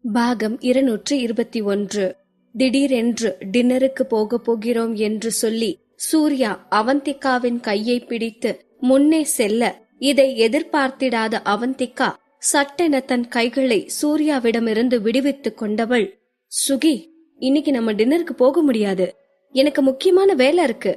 பாகம் 221. திடீரென்று டின்னருக்கு போகிறோம் என்று சொல்லி சூர்யா அவந்திகாவின் கையை பிடித்து முன்னே செல்ல, இதை எதிர்பார்த்திடாத அவந்திகா சட்டென தன் கைகளை சூர்யாவிடமிருந்து விடுவித்துக் கொண்டவள், சுகி, இன்னைக்கு நம்ம டின்னருக்கு போக முடியாது, எனக்கு முக்கியமான வேலை இருக்கு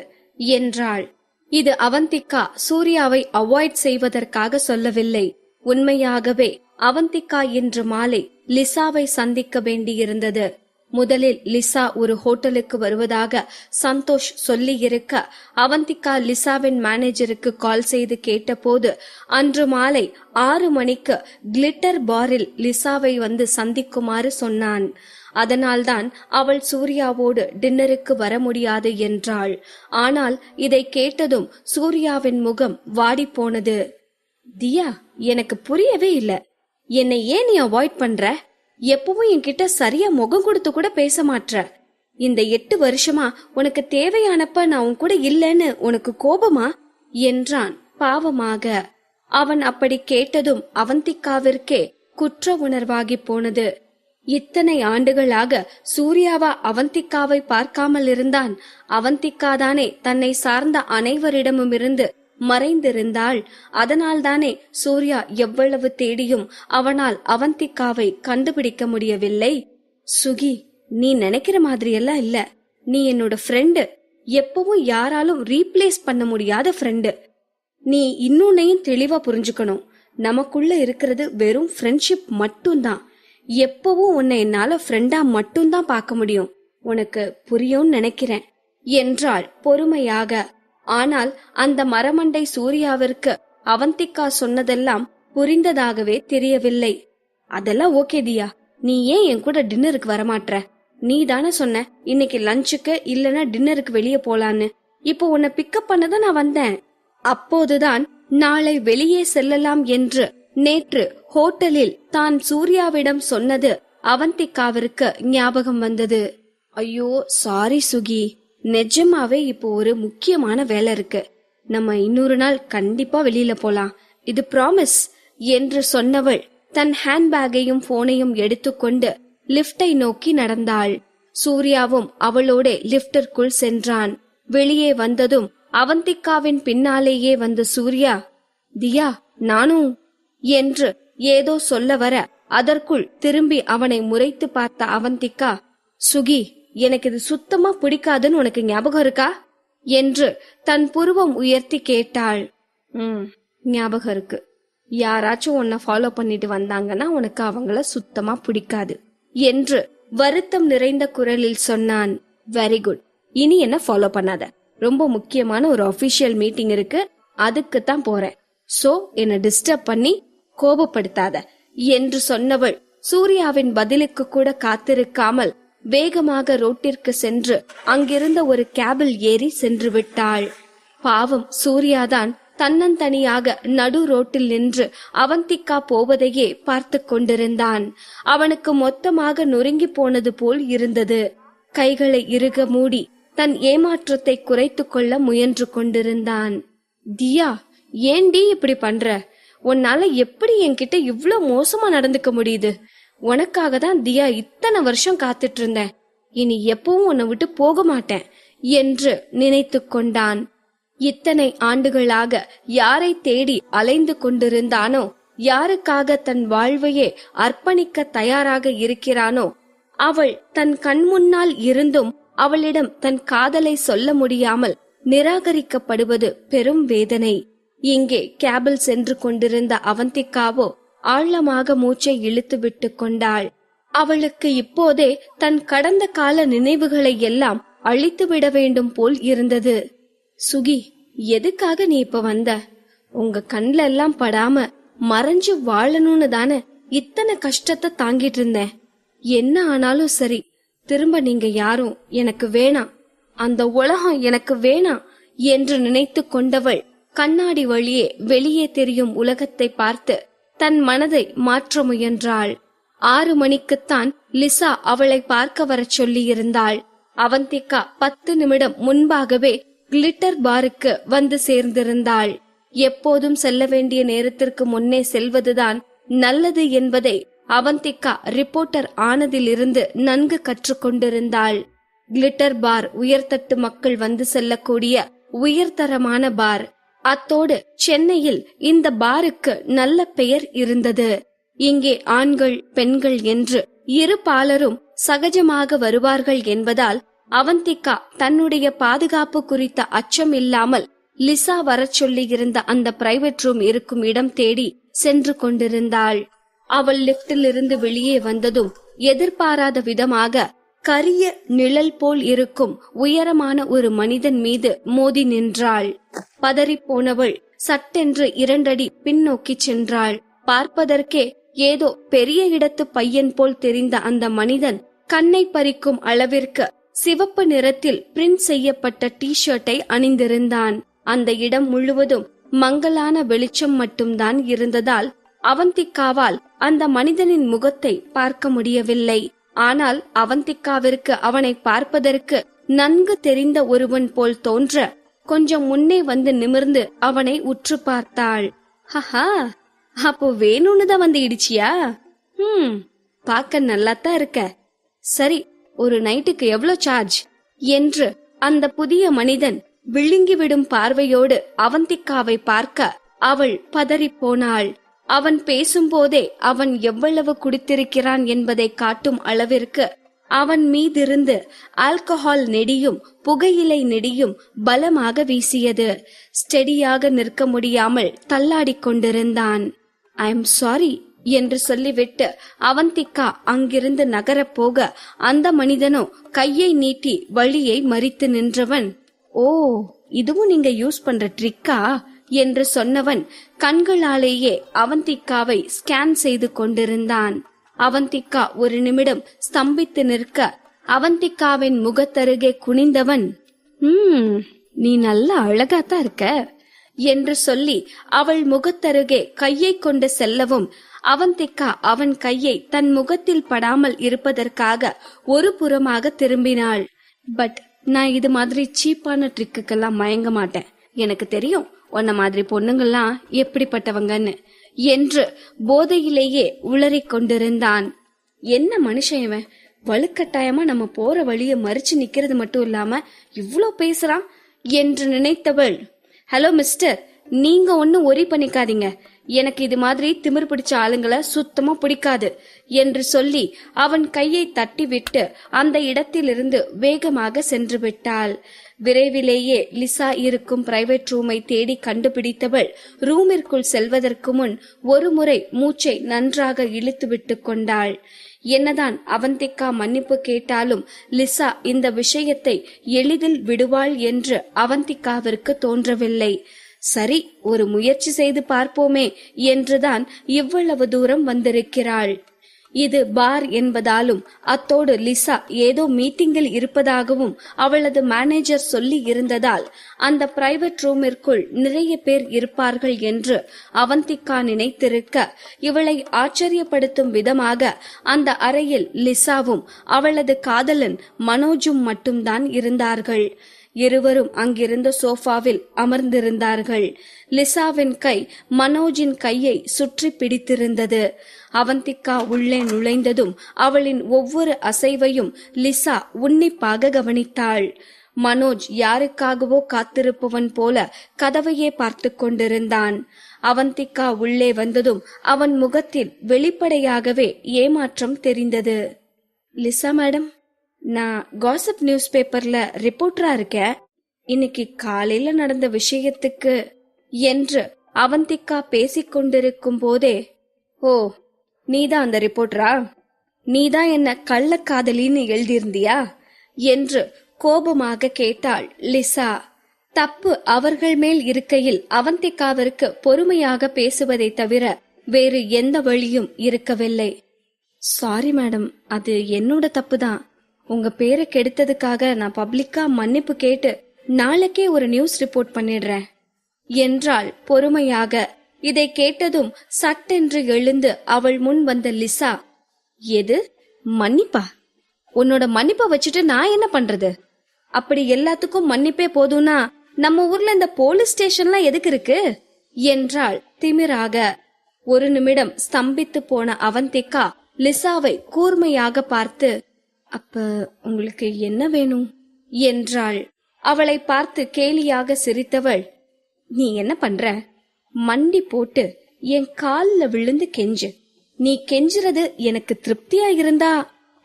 என்றாள். இது அவந்திகா சூர்யாவை அவாய்ட் செய்வதற்காக சொல்லவில்லை. உண்மையாகவே அவந்திகா இன்று மாலை லிசாவை சந்திக்க வேண்டியிருந்தது. முதலில் லிசா ஒரு ஹோட்டலுக்கு வருவதாக சந்தோஷ் சொல்லி இருக்க, அவந்திகா லிசாவின் மேனேஜருக்கு கால் செய்து கேட்டபோது அன்று மாலை 6 மணிக்கு கிளிட்டர் பாரில் லிசாவை வந்து சந்திக்குமாறு சொன்னான். அதனால்தான் அவள் சூர்யாவோடு டின்னருக்கு வர முடியாது என்றாள். ஆனால் இதை கேட்டதும் சூர்யாவின் முகம் வாடி போனது. தியா, எனக்கு புரியவே இல்ல, என்னை ஏன் நீ அவாய்ட் பண்ற? எப்பவும் என்கிட்ட சரியா முகம் கொடுத்து கூட பேச மாட்ற. இந்த 8 வருஷமா உனக்கு தேவையானப்ப நான் உன் கூட இல்லன்னு உனக்கு கோபமா என்றான் பாவமாக. அவன் அப்படி கேட்டதும் அவந்திகாவிற்கே குற்ற உணர்வாகி போனது. இத்தனை ஆண்டுகளாக சூர்யாவா அவந்திகாவை பார்க்காமல் இருந்தான். அவந்திகாதானே தன்னை சார்ந்த அனைவரிடமும் இருந்து மறைந்திருந்தாள். அதனால்தானே சூர்யா எவ்வளவு தேடியும் அவனால் அவந்திகாவை கண்டுபிடிக்க முடியவில்லை. சுகி, நீ நினைக்கிற மாதிரியெல்லாம் இல்ல. நீ என்னோட ஃப்ரெண்டு, எப்பவும் யாராலும் ரீப்ளேஸ் பண்ண முடியாத ஃப்ரெண்டு. நீ இன்னொன்னையும் தெளிவா புரிஞ்சுக்கணும். நமக்குள்ள இருக்கிறது வெறும் ஃப்ரெண்ட்ஷிப் மட்டும்தான். எப்பவும் உன்னை என்னால ஃப்ரெண்டா மட்டும்தான் பார்க்க முடியும். உனக்கு புரியும்னு நினைக்கிறேன் என்றாள் பொறுமையாக. ஆனால் அந்த மரமண்டை சூர்யாவிற்கு அவந்திகா சொன்னதெல்லாம் புரிந்ததாகவே தெரியவில்லை. அதெல்லாம் ஓகே தியா, நீ ஏன் என் கூட டின்னருக்கு வரமாட்ற? நீ தானே சொன்ன இன்னைக்கு லஞ்சுக்கு இல்லனா டின்னருக்கு வெளியே போலான்னு. இப்போ உன்னை பிக்கப் பண்ணதான் நான் வந்தேன். அப்போதுதான் நாளை வெளியே செல்லலாம் என்று நேற்று ஹோட்டலில் தான் சூர்யாவிடம் சொன்னது அவந்திகாவிற்கு ஞாபகம் வந்தது. ஐயோ சாரி சுகி, நிஜமாவே இப்போ ஒரு முக்கியமான வேலை இருக்கு. நம்ம இன்னொரு நாள் கண்டிப்பா வெளியில போலாம், இது ப்ராமிஸ் என்று சொன்னவள் தன் ஹேண்ட்பேக்கையும் போனையும் எடுத்துக்கொண்டு லிப்டை நோக்கி நடந்தாள். சூர்யாவும் அவளோட லிப்டிற்குள் சென்றான். வெளியே வந்ததும் அவந்திகாவின் பின்னாலேயே வந்த சூர்யா, தியா நானும் என்று ஏதோ சொல்ல வர, அதற்குள் திரும்பி அவனை முறைத்து பார்த்த அவந்திகா, சுகி, எனக்கு இது சுத்தமா பிடிக்காதுன்னு உனக்கு ஞாபகம் இருக்கா என்று தன் புருவம் உயர்த்தி கேட்டாள். ஞாபகம் இருக்கு. யாராச்சும் உன்னை ஃபாலோ பண்ணிட்டு வந்தாங்கன்னா உனக்கு அவங்கள சுத்தமா பிடிக்காது என்று வருத்தம் நிறைந்த குரலில் சொன்னான். வெரி குட், இனி என்ன ஃபாலோ பண்ணாத. ரொம்ப முக்கியமான ஒரு அபிஷியல் மீட்டிங் இருக்கு, அதுக்கு தான் போறேன். சோ என்ன டிஸ்டர்ப் பண்ணி கோபப்படுத்தாத என்று சொன்னவள் சூர்யாவின் பதிலுக்கு கூட காத்திருக்காமல் வேகமாக ரோட்டிற்கு சென்று அங்கிருந்த ஒரு கேபில் ஏறி சென்று விட்டாள். பாவம் சூர்யாதான் தன்னந்தனியாக நடு ரோட்டில் நின்று அவந்திகா போவதையே பார்த்து கொண்டிருந்தான். அவனுக்கு மொத்தமாக நொறுங்கி போனது போல் இருந்தது. கைகளை இறுக மூடி தன் ஏமாற்றத்தை குறைத்து கொள்ள முயன்று கொண்டிருந்தான். தியா, ஏண்டி இப்படி பண்ற? உன்னால எப்படி என்கிட்ட இவ்ளோ மோசமா நடந்துக்க முடியுது? உனக்காக தான் தியா இத்தனை வருஷம் காத்துட்டு இருந்தேன். இனி எப்பவும் உன்னை விட்டு போக மாட்டேன் என்று நினைத்து கொண்டான். இத்தனை ஆண்டுகளாக யாரை தேடி அலைந்து கொண்டிருந்தானோ, யாருக்காக தன் வாழ்வையே அர்ப்பணிக்க தயாராக இருக்கிறானோ, அவள் தன் கண் முன்னால் இருந்தும் அவளிடம் தன் காதலை சொல்ல முடியாமல் நிராகரிக்கப்படுவது பெரும் வேதனை. இங்கே கேபில் சென்று கொண்டிருந்த அவந்திகாவோ ஆழமாக மூச்சை இழுத்து விட்டு கொண்டாள். அவளுக்கு இப்போதே தன் கடந்த கால நினைவுகளை எல்லாம் அழித்து விட வேண்டும் போல் இருந்தது. சுகி, எதுக்காக நீ இப்ப வந்த? உங்க கண்ல எல்லாம் படாம மறைஞ்சு வாழணும்னு தானே இத்தனை கஷ்டத்தை தாங்கிட்டு இருந்தேன். என்ன ஆனாலும் சரி, திரும்ப நீங்க யாரும் எனக்கு வேணாம், அந்த உலகம் எனக்கு வேணாம் என்று நினைத்து கொண்டவள் கண்ணாடி வழியே வெளியே தெரியும் உலகத்தை பார்த்து தன் மனதை மாற்ற முயன்றாள். 6 மணிக்குத்தான் லிசா அவளை பார்க்க வர சொல்லி இருந்தாள். அவந்திகா 10 நிமிடம் முன்பாகவே கிளிட்டர் பாருக்கு வந்து சேர்ந்திருந்தாள். எப்போதும் செல்ல வேண்டிய நேரத்திற்கு முன்னே செல்வதுதான் நல்லது என்பதை அவந்திகா ரிப்போர்ட்டர் ஆனதிலிருந்து நன்கு கற்றுக்கொண்டிருந்தாள். கிளிட்டர் பார் உயர்தட்டு மக்கள் வந்து செல்லக்கூடிய உயர்தரமான பார். அத்தோடு சென்னையில் இந்த பாருக்கு நல்ல பெயர் இருந்தது. இங்கே ஆண்கள் பெண்கள் என்று இரு பாலரும் சகஜமாக வருவார்கள் என்பதால் அவந்திகா தன்னுடைய பாதுகாப்பு குறித்த அச்சம் இல்லாமல் லிசா வரச் சொல்லியிருந்த அந்த பிரைவேட் ரூம் இருக்கும் இடம் தேடி சென்று கொண்டிருந்தாள். அவள் லிப்டில் இருந்து வெளியே வந்ததும் எதிர்பாராத விதமாக கரிய நிழல் போல் இருக்கும் உயரமான ஒரு மனிதன் மீது மோதி நின்றாள். பதறிப்போனவள் சட்டென்று 2 அடி பின்னோக்கி சென்றாள். பார்ப்பதற்கே ஏதோ பெரிய இடத்து பையன் போல் தெரிந்த அந்த மனிதன் கண்ணை பறிக்கும் அளவிற்கு சிவப்பு நிறத்தில் பிரிண்ட் செய்யப்பட்ட டி ஷர்ட்டை அணிந்திருந்தான். அந்த இடம் முழுவதும் மங்கலான வெளிச்சம் மட்டும்தான் இருந்ததால் அவந்திகாவால் அந்த மனிதனின் முகத்தை பார்க்க முடியவில்லை. ஆனால் அவந்திகாவிற்கு அவனை பார்ப்பதற்கு நன்கு தெரிந்த ஒருவன் போல் தோன்ற கொஞ்சம் முன்னே வந்து நிமிர்ந்து அவனை உற்று பார்த்தாள். ஹஹா, அப்போ வேணும்னுதான் வந்து இடிச்சியா? பார்க்க நல்லாத்தான் இருக்க. சரி, ஒரு நைட்டுக்கு எவ்வளவு சார்ஜ் என்று அந்த புதிய மனிதன் விழுங்கிவிடும் பார்வையோடு அவந்திகாவை பார்க்க அவள் பதறி போனாள். அவன் பேசும்போதே அவன் எவ்வளவு குடித்திருக்கிறான் என்பதை காட்டும் அளவிற்கு அவன் மீதிருந்து ஆல்கஹால் நெடியும் புகையிலை நெடியும் பலமாக வீசியது. ஸ்டெடியாக நிற்க முடியாமல் தள்ளாடிக் கொண்டிருந்தான். ஐ எம் சாரி என்று சொல்லிவிட்டு அவந்திகா அங்கிருந்து நகரப் போக அந்த மனிதனோ கையை நீட்டி வழியை மறித்து நின்றவன், ஓ இதுவும் நீங்க யூஸ் பண்ற ட்ரிக்கா என்று சொன்னவன் கண்களாலேயே அவந்திகாவை ஸ்கேன் செய்து கொண்டிருந்தான். அவந்திகா ஒரு நிமிடம் ஸ்தம்பித்து நிற்க அவந்திகாவின் முகத்தருகே குனிந்தவன், நீ நல்லா அழகாத்தான் இருக்க என்று சொல்லி அவள் முகத்தருகே கையை கொண்டு செல்லவும் அவந்திகா அவன் கையை தன் முகத்தில் படாமல் இருப்பதற்காக ஒரு புறமாக திரும்பினாள். பட் நான் இது மாதிரி சீப்பான ட்ரிக்குக்கெல்லாம் மயங்க மாட்டேன். எனக்கு தெரியும் உன்ன மாதிரி பொண்ணுங்கள்லாம் எப்படிப்பட்டவங்கன்னு என்று போதையிலேயே உளறிக் கொண்டிருந்தான். என்ன மனுஷன் இவன், வலுக்கட்டாயமா நம்ம போற வழிய மறிச்சு நிக்கிறது மட்டும் இல்லாம இவ்ளோ பேசுறான் என்று நினைத்தவள், ஹலோ மிஸ்டர், நீங்க ஒன்னும் ஒரி பண்ணிக்காதீங்க, எனக்கு இது மாதிரி திமிர் பிடிச்ச ஆளுங்களை சுத்தமா பிடிக்காது என்று சொல்லி அவன் கையை தட்டி விட்டு அந்த இடத்திலிருந்து வேகமாக சென்று விட்டாள். விரைவிலேயே லிசா இருக்கும் பிரைவேட் ரூமை தேடி கண்டுபிடித்தவள் ரூமிற்குள் செல்வதற்கு முன் ஒரு முறை மூச்சை நன்றாக இழுத்து விட்டு கொண்டாள். என்னதான் அவந்திகா மன்னிப்பு கேட்டாலும் லிசா இந்த விஷயத்தை எளிதில் விடுவாள் என்று அவந்திகாவிற்கு தோன்றவில்லை. சரி, ஒரு முயற்சி செய்து பார்ப்போமே என்றுதான் இவ்வளவு தூரம் வந்திருக்கிறாள். இது பார் என்பதாலும் அத்தோடு லிசா ஏதோ மீட்டிங்கில் இருப்பதாகவும் அவளது மேனேஜர் சொல்லி இருந்ததால் அந்த பிரைவேட் ரூமிற்குள் நிறைய பேர் இருப்பார்கள் என்று அவந்திகா நினைத்திருக்க, இவளை ஆச்சரியப்படுத்தும் விதமாக அந்த அறையில் லிசாவும் அவளது காதலன் மனோஜும் மட்டும்தான் இருந்தார்கள். இருவரும் அங்கிருந்த சோஃபாவில் அமர்ந்திருந்தார்கள். லிசாவின் கை மனோஜின் கையை சுற்றி பிடித்திருந்தது. அவந்திகா உள்ளே நுழைந்ததும் அவளின் ஒவ்வொரு அசைவையும் லிசா உன்னிப்பாக கவனித்தாள். மனோஜ் யாருக்காகவோ காத்திருப்பவன் போல கதவையே பார்த்து கொண்டிருந்தான். அவந்திகா உள்ளே வந்ததும் அவன் முகத்தில் வெளிப்படையாகவே ஏமாற்றம் தெரிந்தது. லிசா மேடம், நான் காசிப் நியூஸ் பேப்பர்ல ரிப்போர்ட்டரா இருக்கேன். இன்னைக்கு காலையில நடந்த விஷயத்துக்கு என்று அவந்திகா பேசிக்கொண்டிருக்கும் போதே, ஓ நீதான் அந்த ரிப்போர்ட்டரா? நீதான் என்ன கள்ளக்காதலின்னு எழுதியிருந்தியா என்று கோபமாக கேட்டாள் லிசா. தப்பு அவர்கள் மேல் இருக்கையில் அவந்திகாவிற்கு பொறுமையாக பேசுவதை தவிர வேறு எந்த வழியும் இருக்கவில்லை. சாரி மேடம், அது என்னோட தப்புதான். உங்க பேரை கெடுத்ததுக்காக நான் பப்ளிக்கா மன்னிப்பு கேட்டு நாளைக்கே ஒரு நியூஸ் ரிப்போர்ட் பண்ணிடுறேன் என்றாள் பொறுமையாக. இதை கேட்டதும் சட்டென்று எழுந்து அவள் முன் வந்த லிசா, எது மன்னிப்பா? உன்னோட மன்னிப்பை வச்சுட்டு நான் என்ன பண்றது? அப்படி எல்லாத்துக்கும் மன்னிப்பே போதும்னா நம்ம ஊர்ல இந்த போலீஸ் ஸ்டேஷன்லாம் எதுக்கு இருக்கு என்றாள் திமிராக. ஒரு நிமிடம் ஸ்தம்பித்து போன அவந்திகா லிசாவை கூர்மையாக பார்த்து, அப்ப உங்களுக்கு என்ன வேணும் என்றாள். அவளை பார்த்து கேலியாக சிரித்தவள், நீ என்ன பண்ற? மண்டி போட்டு என் கால்ல விழுந்து கெஞ்சு. நீ கெஞ்சுறது எனக்கு திருப்தியா இருந்தா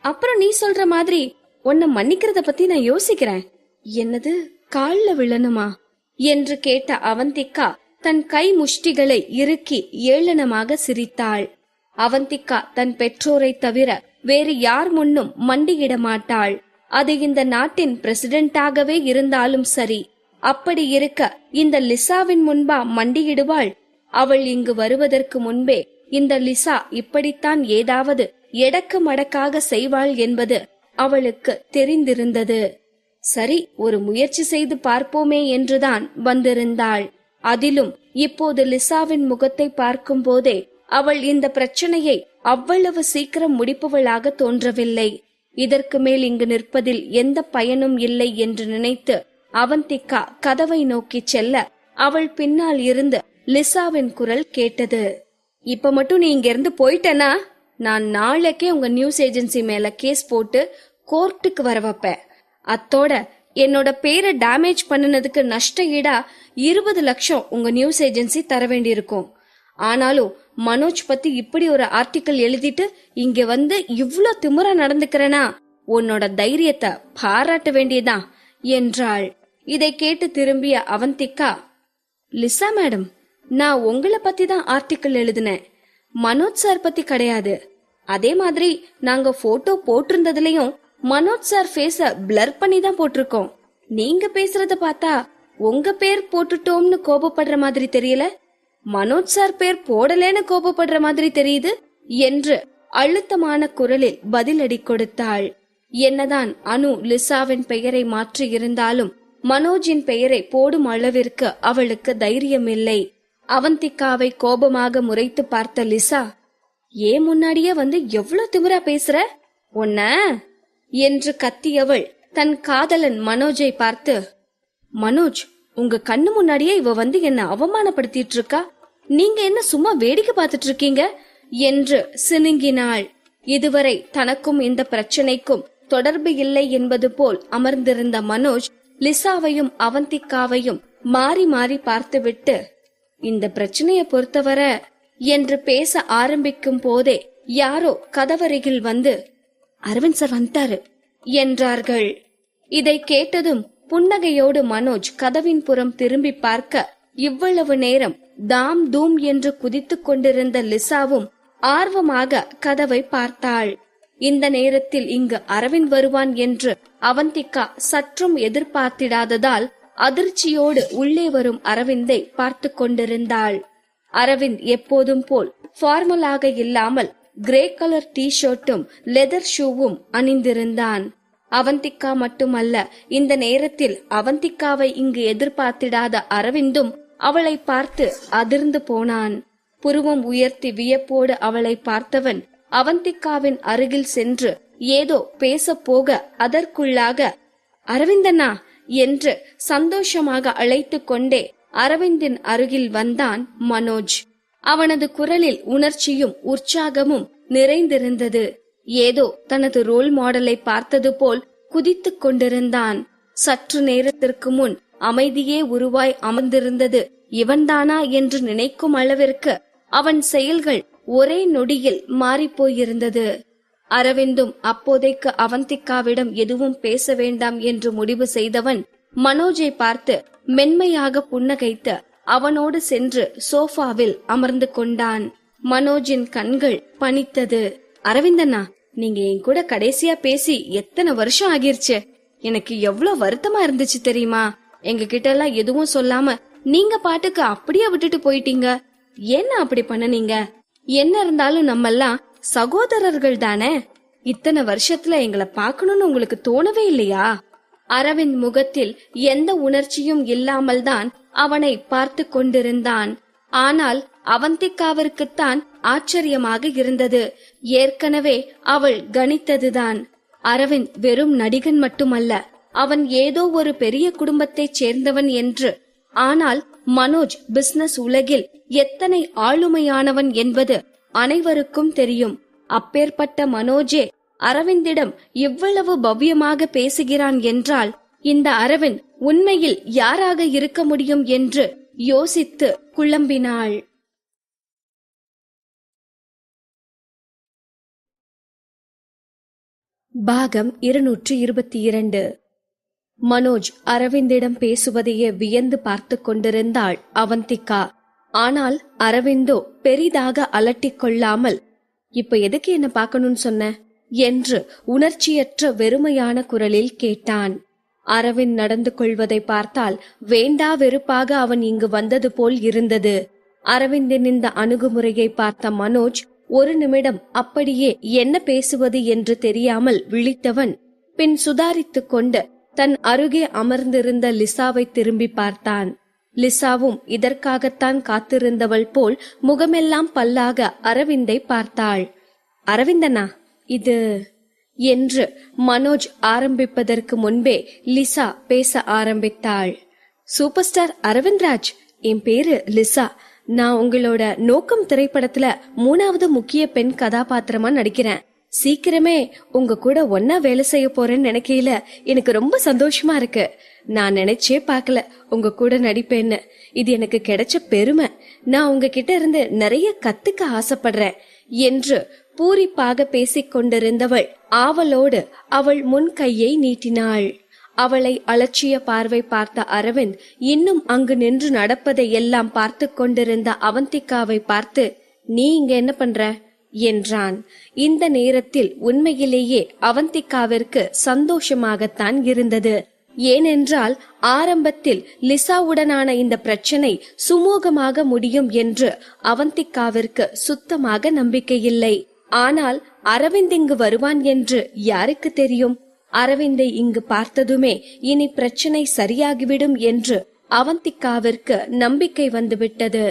அப்புறம் நீ சொல்ற மாதிரி உன்னை மன்னிக்கிறத பத்தி நான் யோசிக்கிறேன். என்னது, கால்ல விழணுமா என்று கேட்ட அவந்திகா தன் கை முஷ்டிகளை இறுக்கி ஏளனமாக சிரித்தாள். அவந்திகா தன் பெற்றோரை தவிர வேறு யார் முன்னும் மண்டியிட மாட்டாள். அது இந்த நாட்டின் பிரசிடென்டாகவே இருந்தாலும் சரி. அப்படி இருக்க இந்த லிசாவின் முன்பா மண்டியிடுவாள்? அவள் இங்கு வருவதற்கு முன்பே இந்த லிசா இப்படித்தான் ஏதாவது எடக்கு மடக்காக செய்வாள் என்பது அவளுக்கு தெரிந்திருந்தது. சரி, ஒரு முயற்சி செய்து பார்ப்போமே என்றுதான் வந்திருந்தாள். அதிலும் இப்போது லிசாவின் முகத்தை பார்க்கும் போதே அவள் இந்த பிரச்சனையை அவ்வளவு சீக்கிரம் முடிப்பவளாக தோன்றவில்லை. இதற்கு மேல் இங்கு நிற்பதில் எந்த பயனும் இல்லை என்று நினைத்து அவந்திகா கதவை நோக்கி செல்ல அவள் பின்னால் இருந்து லிசாவின் குரல் கேட்டது. இப்ப மட்டும் நீ இங்க இருந்து போயிட்டனா நான் நாளைக்கே உங்க நியூஸ் ஏஜென்சி மேல கேஸ் போட்டு கோர்ட்டுக்கு வர வைப்பேன். அத்தோட என்னோட பேரை டேமேஜ் பண்ணினதுக்கு நஷ்ட ஈடா 20 லட்சம் உங்க நியூஸ் ஏஜென்சி தர வேண்டியிருக்கும். ஆனாலும் மனோஜ் பத்தி இப்படி ஒரு ஆர்டிக்கல் எழுதிட்டு இங்க வந்து இவ்ளோ திமிரா நடந்துக்கிறனா உன்னோட தைரியத்தை பாராட்ட வேண்டியதான் என்றாள். இதை கேட்டு திரும்பிய அவந்திகா, லிசா மேடம், நான் உங்களை பத்தி தான் ஆர்டிக்கல் எழுதினேன், மனோஜ் சார் பத்தி கிடையாது. அதே மாதிரி நாங்க போட்டோ போட்டிருந்ததுலயும் மனோஜ் சார் ஃபேஸ பிளர் பண்ணி தான் போட்டிருக்கோம். நீங்க பேசுறத பார்த்தா உங்க பேர் போட்டுட்டோம்னு கோபப்படுற மாதிரி தெரியல, மனோஜ் சார் பேர் போடலேன்னு கோபப்படுற மாதிரி தெரியுது என்று அழுத்தமான குரலில் பதிலடி கொடுத்தாள். என்னதான் அனு லிசாவின் பெயரை மாற்றி இருந்தாலும் மனோஜின் பெயரை போடும் அளவிற்கு அவளுக்கு தைரியம் இல்லை. அவந்திகாவை கோபமாக முறைத்து பார்த்த லிசா, ஏன் முன்னாடியே வந்து எவ்வளவு திமிரா பேசுற உன்ன என்று கத்தியவள் தன் காதலன் மனோஜை பார்த்து, மனோஜ், உங்க கண்ணு முன்னாடியே இவ வந்து என்ன அவமானப்படுத்திட்டு இருக்கா, நீங்க என்ன சும்மா வேடிக்கை பார்த்துட்டு இருக்கீங்க என்று சினுங்கினாள். இதுவரை தனக்கும் இந்த பிரச்சனைக்கும் தொடர்பு இல்லை என்பது போல் அமர்ந்திருந்த மனோஜ் லிசாவையும் அவந்திகாவையும் மாறி மாறி பார்த்துவிட்டு, இந்த பிரச்சனைய பொறுத்தவரை என்று பேச ஆரம்பிக்கும் போதே யாரோ கதவருகில் வந்து, அரவிந்த் சார் வந்துட்டாரு என்றார்கள். இதை கேட்டதும் புன்னகையோடு மனோஜ் கதவின் புறம் திரும்பி பார்க்க இவ்வளவு நேரம் தாம் தூம் என்று குதித்துக் கொண்டிருந்த லிசாவும் ஆர்வமாக கதவை பார்த்தாள். இந்த நேரத்தில் இங்கு அரவிந்த் வருவான் என்று அவந்திகா சற்றும் எதிர்பார்த்திடாததால் அதிர்ச்சியோடு உள்ளே வரும் அரவிந்தை பார்த்து கொண்டிருந்தாள். அரவிந்த் எப்போதும் போல் ஃபார்மலாக இல்லாமல் கிரே கலர் டி ஷர்ட்டும் லெதர் ஷூவும் அணிந்திருந்தான். அவந்திகா மட்டுமல்ல, இந்த நேரத்தில் அவந்திகாவை இங்கு எதிர்பார்த்திடாத அரவிந்தும் அவளை பார்த்து அதிர்ந்து போனான். புருவம் உயர்த்தி வியப்போடு அவளை பார்த்தவன் அவந்திகாவின் அருகில் சென்று ஏதோ பேச போக அதற்குள்ளாக, அரவிந்தனா என்று சந்தோஷமாக அழைத்து கொண்டே அரவிந்தின் அருகில் வந்தான் மனோஜ். அவனது குரலில் உணர்ச்சியும் உற்சாகமும் நிறைந்திருந்தது. ஏதோ தனது ரோல் மாடலை பார்த்தது போல் குதித்துக் கொண்டிருந்தான். சற்று நேரத்திற்கு முன் அமைதியே உருவாய் அமர்ந்திருந்தது இவன்தானா என்று நினைக்கும் அளவிற்கு அவன் செயல்கள் ஒரே நொடியில் மாறிப்போயிருந்தது. அரவிந்தும் அப்போதைக்கு அவந்திகாவிடம் எதுவும் பேச வேண்டாம் என்று முடிவு செய்தவன் மனோஜை பார்த்து மென்மையாக புன்னகைத்து அவனோடு சென்று சோஃபாவில் அமர்ந்து கொண்டான். மனோஜின் கண்கள் பனித்தது. அரவிந்தண்ணா, நீங்க என் கூட கடைசியா பேசி எத்தனை வருஷம் ஆகிருச்சு. எனக்கு எவ்வளவு வருத்தமா இருந்துச்சு தெரியுமா? எங்க கிட்ட எல்லாம் எதுவும் சொல்லாம நீங்க பாட்டுக்கு அப்படியே விட்டுட்டு போயிட்டீங்க. என்ன அப்படி பண்ணனீங்க? என்ன இருந்தாலும் நம்மெல்லாம் சகோதரர்கள் தானே. இத்தனை வருஷத்துல எங்களை பார்க்கணும்னு உங்களுக்கு தோணவே இல்லையா? அரவிந்த் முகத்தில் எந்த உணர்ச்சியும் இல்லாமல் தான் அவனை பார்த்து கொண்டிருந்தான். ஆனால் அவந்திகாவிற்குத்தான் ஆச்சரியமாக இருந்தது. ஏற்கனவே அவள் கணித்ததுதான். அரவிந்த் வெறும் நடிகன் மட்டுமல்ல, அவன் ஏதோ ஒரு பெரிய குடும்பத்தைச் சேர்ந்தவன் என்று. ஆனால் மனோஜ் பிசினஸ் உலகில் எத்தனை ஆளுமையானவன் என்பது அனைவருக்கும் தெரியும். அப்பேற்பட்ட மனோஜே அரவிந்திடம் இவ்வளவு பவ்யமாக பேசுகிறான் என்றால் இந்த அரவிந்த் உண்மையில் யாராக இருக்க முடியும் என்று யோசித்து குழம்பினாள். பாகம் 222. மனோஜ் அரவிந்திடம் பேசுவதையே வியந்து பார்த்து கொண்டிருந்தாள் அவந்திகா. ஆனால் அரவிந்தோ பெரிதாக அலட்டிக் கொள்ளாமல், இப்ப எதுக்கு என்ன பார்க்கணும்னு சொன்ன என்று உணர்ச்சியற்ற வெறுமையான குரலில் கேட்டான். அரவிந்த் நடந்து கொள்வதை பார்த்தால் வேண்டா வெறுப்பாக அவன் இங்கு வந்தது போல் இருந்தது. அரவிந்தின் இந்த அணுகுமுறையை பார்த்த மனோஜ் ஒரு நிமிடம் அப்படியே என்ன பேசுவது என்று தெரியாமல் விழித்தவன் பின் சுதாரித்துக் கொண்டு தன் அருகே அமர்ந்திருந்த லிசாவை திரும்பி பார்த்தான். லிசாவும் இதற்காகத்தான் காத்திருந்தவள் போல் முகமெல்லாம் பல்லாக அரவிந்தை பார்த்தாள். அரவிந்தனா இது என்று மனோஜ் ஆரம்பிப்பதற்கு முன்பே லிசா பேச ஆரம்பித்தாள். சூப்பர் ஸ்டார் அரவிந்த்ராஜ், என் பேரு லிசா. நான் உங்களோட நோக்கம் திரைப்படத்துல 3வது முக்கிய பெண் கதாபாத்திரமா நடிக்கிறேன். சீக்கிரமே உங்க கூட ஒன்னா வேலை செய்ய போறேன்னு நினைக்கையில எனக்கு ரொம்ப சந்தோஷமா இருக்கு. நான் நினைச்சே பார்க்கல உங்க கூட நடிப்பேன்னு. இது எனக்கு கிடைச்ச பெருமை. நான் உங்ககிட்ட இருந்து நிறைய கத்துக்க ஆசைப்படுறேன் என்று பூரிப்பாக பேசிக் கொண்டிருந்தவள் ஆவலோடு அவள் முன் கையை நீட்டினாள். அவளை அலட்சிய பார்வை பார்த்த அரவிந்த் இன்னும் அங்கு நின்று நடப்பதை எல்லாம் பார்த்து கொண்டிருந்த அவந்திகாவை பார்த்து, நீ இங்க என்ன பண்ற என்றான். இந்த நேரத்தில் உண்மையிலேயே அவந்திகாவிற்கு சந்தோஷமாகத்தான் இருந்தது. ஏனென்றால் ஆரம்பத்தில் லிசாவுடனான இந்த பிரச்சனை சுமூகமாக முடியும் என்று அவந்திகாவிற்கு சுத்தமாக நம்பிக்கையில்லை. ஆனால் அரவிந்த் இங்கு வருவான் என்று யாருக்கு தெரியும்? அரவிந்தை இங்கு பார்த்ததுமே இனி பிரச்சனை சரியாகிவிடும் என்று அவந்திகாவிற்கு நம்பிக்கை வந்துவிட்டது.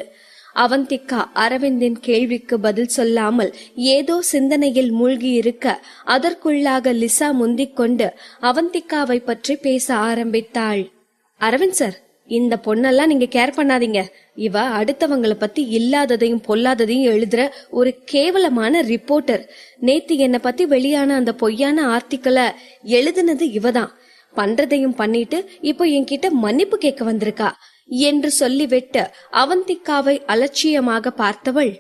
அவந்திகா அரவிந்தின் கேள்விக்கு பதில் சொல்லாமல் ஏதோ சிந்தனையில் மூழ்கி இருக்க அதற்குள்ளாக லிசா முந்திக் கொண்டு அவந்திகாவை பற்றி பேச ஆரம்பித்தாள். அரவிந்த் சார், இந்த பொண்ணெல்லாம் நீங்க கேர் பண்ணாதீங்க. இவ அடுத்தவங்களை பத்தி இல்லாததையும் பொல்லாததையும் எழுதுற ஒரு கேவலமான ரிப்போர்ட்டர். நேத்து என்ன பத்தி வெளியான அந்த பொய்யான ஆர்டிக்கலை எழுதுனது இவதான். பண்றதையும் பண்ணிட்டு இப்போ என்கிட்ட மன்னிப்பு கேட்க வந்திருக்கா என்று சொல்லிவிட்டு அவந்திகாவை அலட்சியமாக பார்த்தவள்,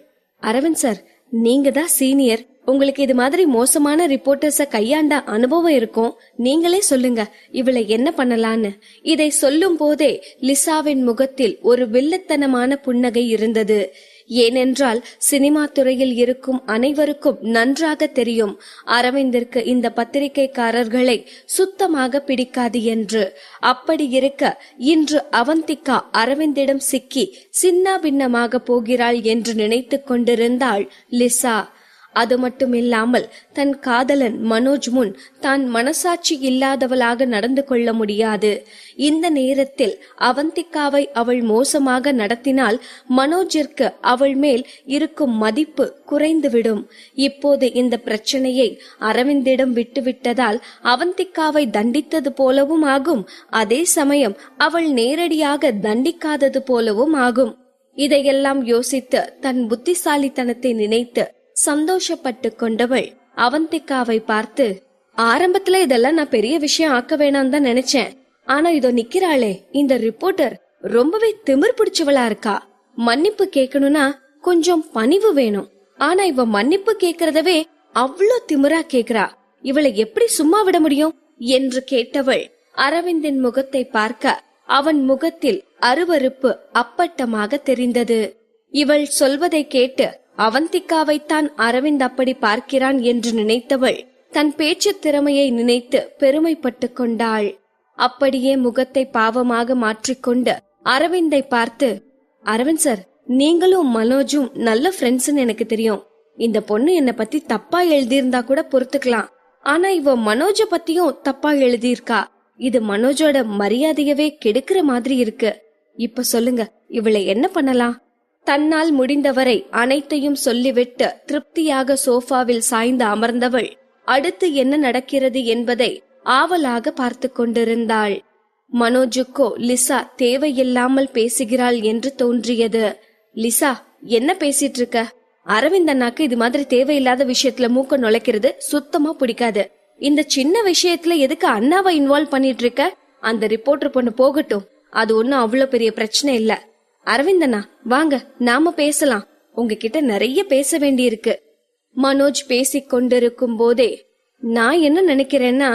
அரவிந்த் சார், நீங்க தான் சீனியர். உங்களுக்கு இது மாதிரி மோசமான ரிப்போர்ட்டர்ஸ கையாண்ட அனுபவம் இருக்கும். நீங்களே சொல்லுங்க, இவளை என்ன பண்ணலான்னு. இதை சொல்லும் போதே லிசாவின் முகத்தில் ஒரு வில்லத்தனமான புன்னகை இருந்தது. ஏனென்றால் சினிமா துறையில் இருக்கும் அனைவருக்கும் நன்றாக தெரியும் அரவிந்திற்கு இந்த பத்திரிகைக்காரர்களை சுத்தமாக பிடிக்காது என்று. அப்படி இருக்க இன்று அவந்திகா அரவிந்திடம் சிக்கி சின்ன பின்னமாக போகிறாள் என்று நினைத்து கொண்டிருந்தாள் லிசா. அது மட்டுமில்லாமல் தன் காதலன் மனோஜ் முன் தான் மனசாட்சி இல்லாதவளாக நடந்து கொள்ள முடியாது. இந்த நேரத்தில் அவந்திகாவை அவள் மோசமாக நடத்தினால் மனோஜிற்கு அவள் மேல் இருக்கும் மதிப்பு குறைந்துவிடும். இப்போது இந்த பிரச்சனையை அரவிந்திடம் விட்டுவிட்டதால் அவந்திகாவை தண்டித்தது போலவும் ஆகும், அதே சமயம் அவள் நேரடியாக தண்டிக்காதது போலவும் ஆகும். இதையெல்லாம் யோசித்து தன் புத்திசாலித்தனத்தை நினைத்து சந்தோஷப்பட்டு கொண்டவள் அவந்திகாவை பார்த்து, ஆரம்பத்துல இதெல்லாம் நான் பெரிய விஷயம் ஆக்க வேணாம் தான் நினைச்சேன். ஆனா இதோ நிக்கிறாளே இந்த ரிப்போர்ட்டர், ரொம்பவே திமிர் பிடிச்சவளா இருக்கா. மன்னிப்பு கேட்கணும்னா கொஞ்சம் பணிவு வேணும். ஆனா இவ மன்னிப்பு கேக்குறதவே அவ்வளோ திமிரா கேக்குறா. இவளை எப்படி சும்மா விட முடியும் என்று கேட்டவள் அரவிந்தின் முகத்தை பார்க்க அவன் முகத்தில் அருவருப்பு அப்பட்டமாக தெரிந்தது. இவள் சொல்வதை கேட்டு அவந்திகாவைத்தான் அரவிந்த் அப்படி பார்க்கிறான் என்று நினைத்தவள் தன் பேச்சு திறமையை நினைத்து பெருமைப்பட்டு கொண்டாள். அப்படியே முகத்தை பாவமாக மாற்றிக்கொண்டு அரவிந்தை பார்த்து, அரவிந்த் சார், நீங்களும் மனோஜும் நல்ல ஃப்ரெண்ட்ஸ்னு எனக்கு தெரியும். இந்த பொண்ணு என்ன பத்தி தப்பா எழுதியிருந்தா கூட பொறுத்துக்கலாம். ஆனா இவ மனோஜ பத்தியும் தப்பா எழுதியிருக்கா. இது மனோஜோட மரியாதையவே கெடுக்கிற மாதிரி இருக்கு. இப்ப சொல்லுங்க, இவளை என்ன பண்ணலாம்? தன்னால் முடிந்தவரை அனைத்தையும் சொல்லிவிட்டு திருப்தியாக சோஃபாவில் சாய்ந்து அமர்ந்தவள் அடுத்து என்ன நடக்கிறது என்பதை ஆவலாக பார்த்து கொண்டிருந்தாள். மனோஜுக்கோ லிசா தேவையில்லாமல் பேசுகிறாள் என்று தோன்றியது. லிசா, என்ன பேசிட்டு இருக்க? அரவிந்த் அண்ணாக்கு இது மாதிரி தேவையில்லாத விஷயத்துல மூக்க நுழைக்கிறது சுத்தமா பிடிக்காது. இந்த சின்ன விஷயத்துல எதுக்கு அண்ணாவை இன்வால்வ் பண்ணிட்டு இருக்க? அந்த ரிப்போர்ட்டர் பொண்ணு போகட்டும், அது ஒன்னும் அவ்வளவு பெரிய பிரச்சனை இல்ல. அரவிந்த் அண்ணா வாங்க, நாம பேசலாம், உங்ககிட்ட நிறைய பேச வேண்டி இருக்கு. மனோஜ் பேசிக் கொண்டிருக்கும் போதே நான் என்ன நினைக்கிறேன்னா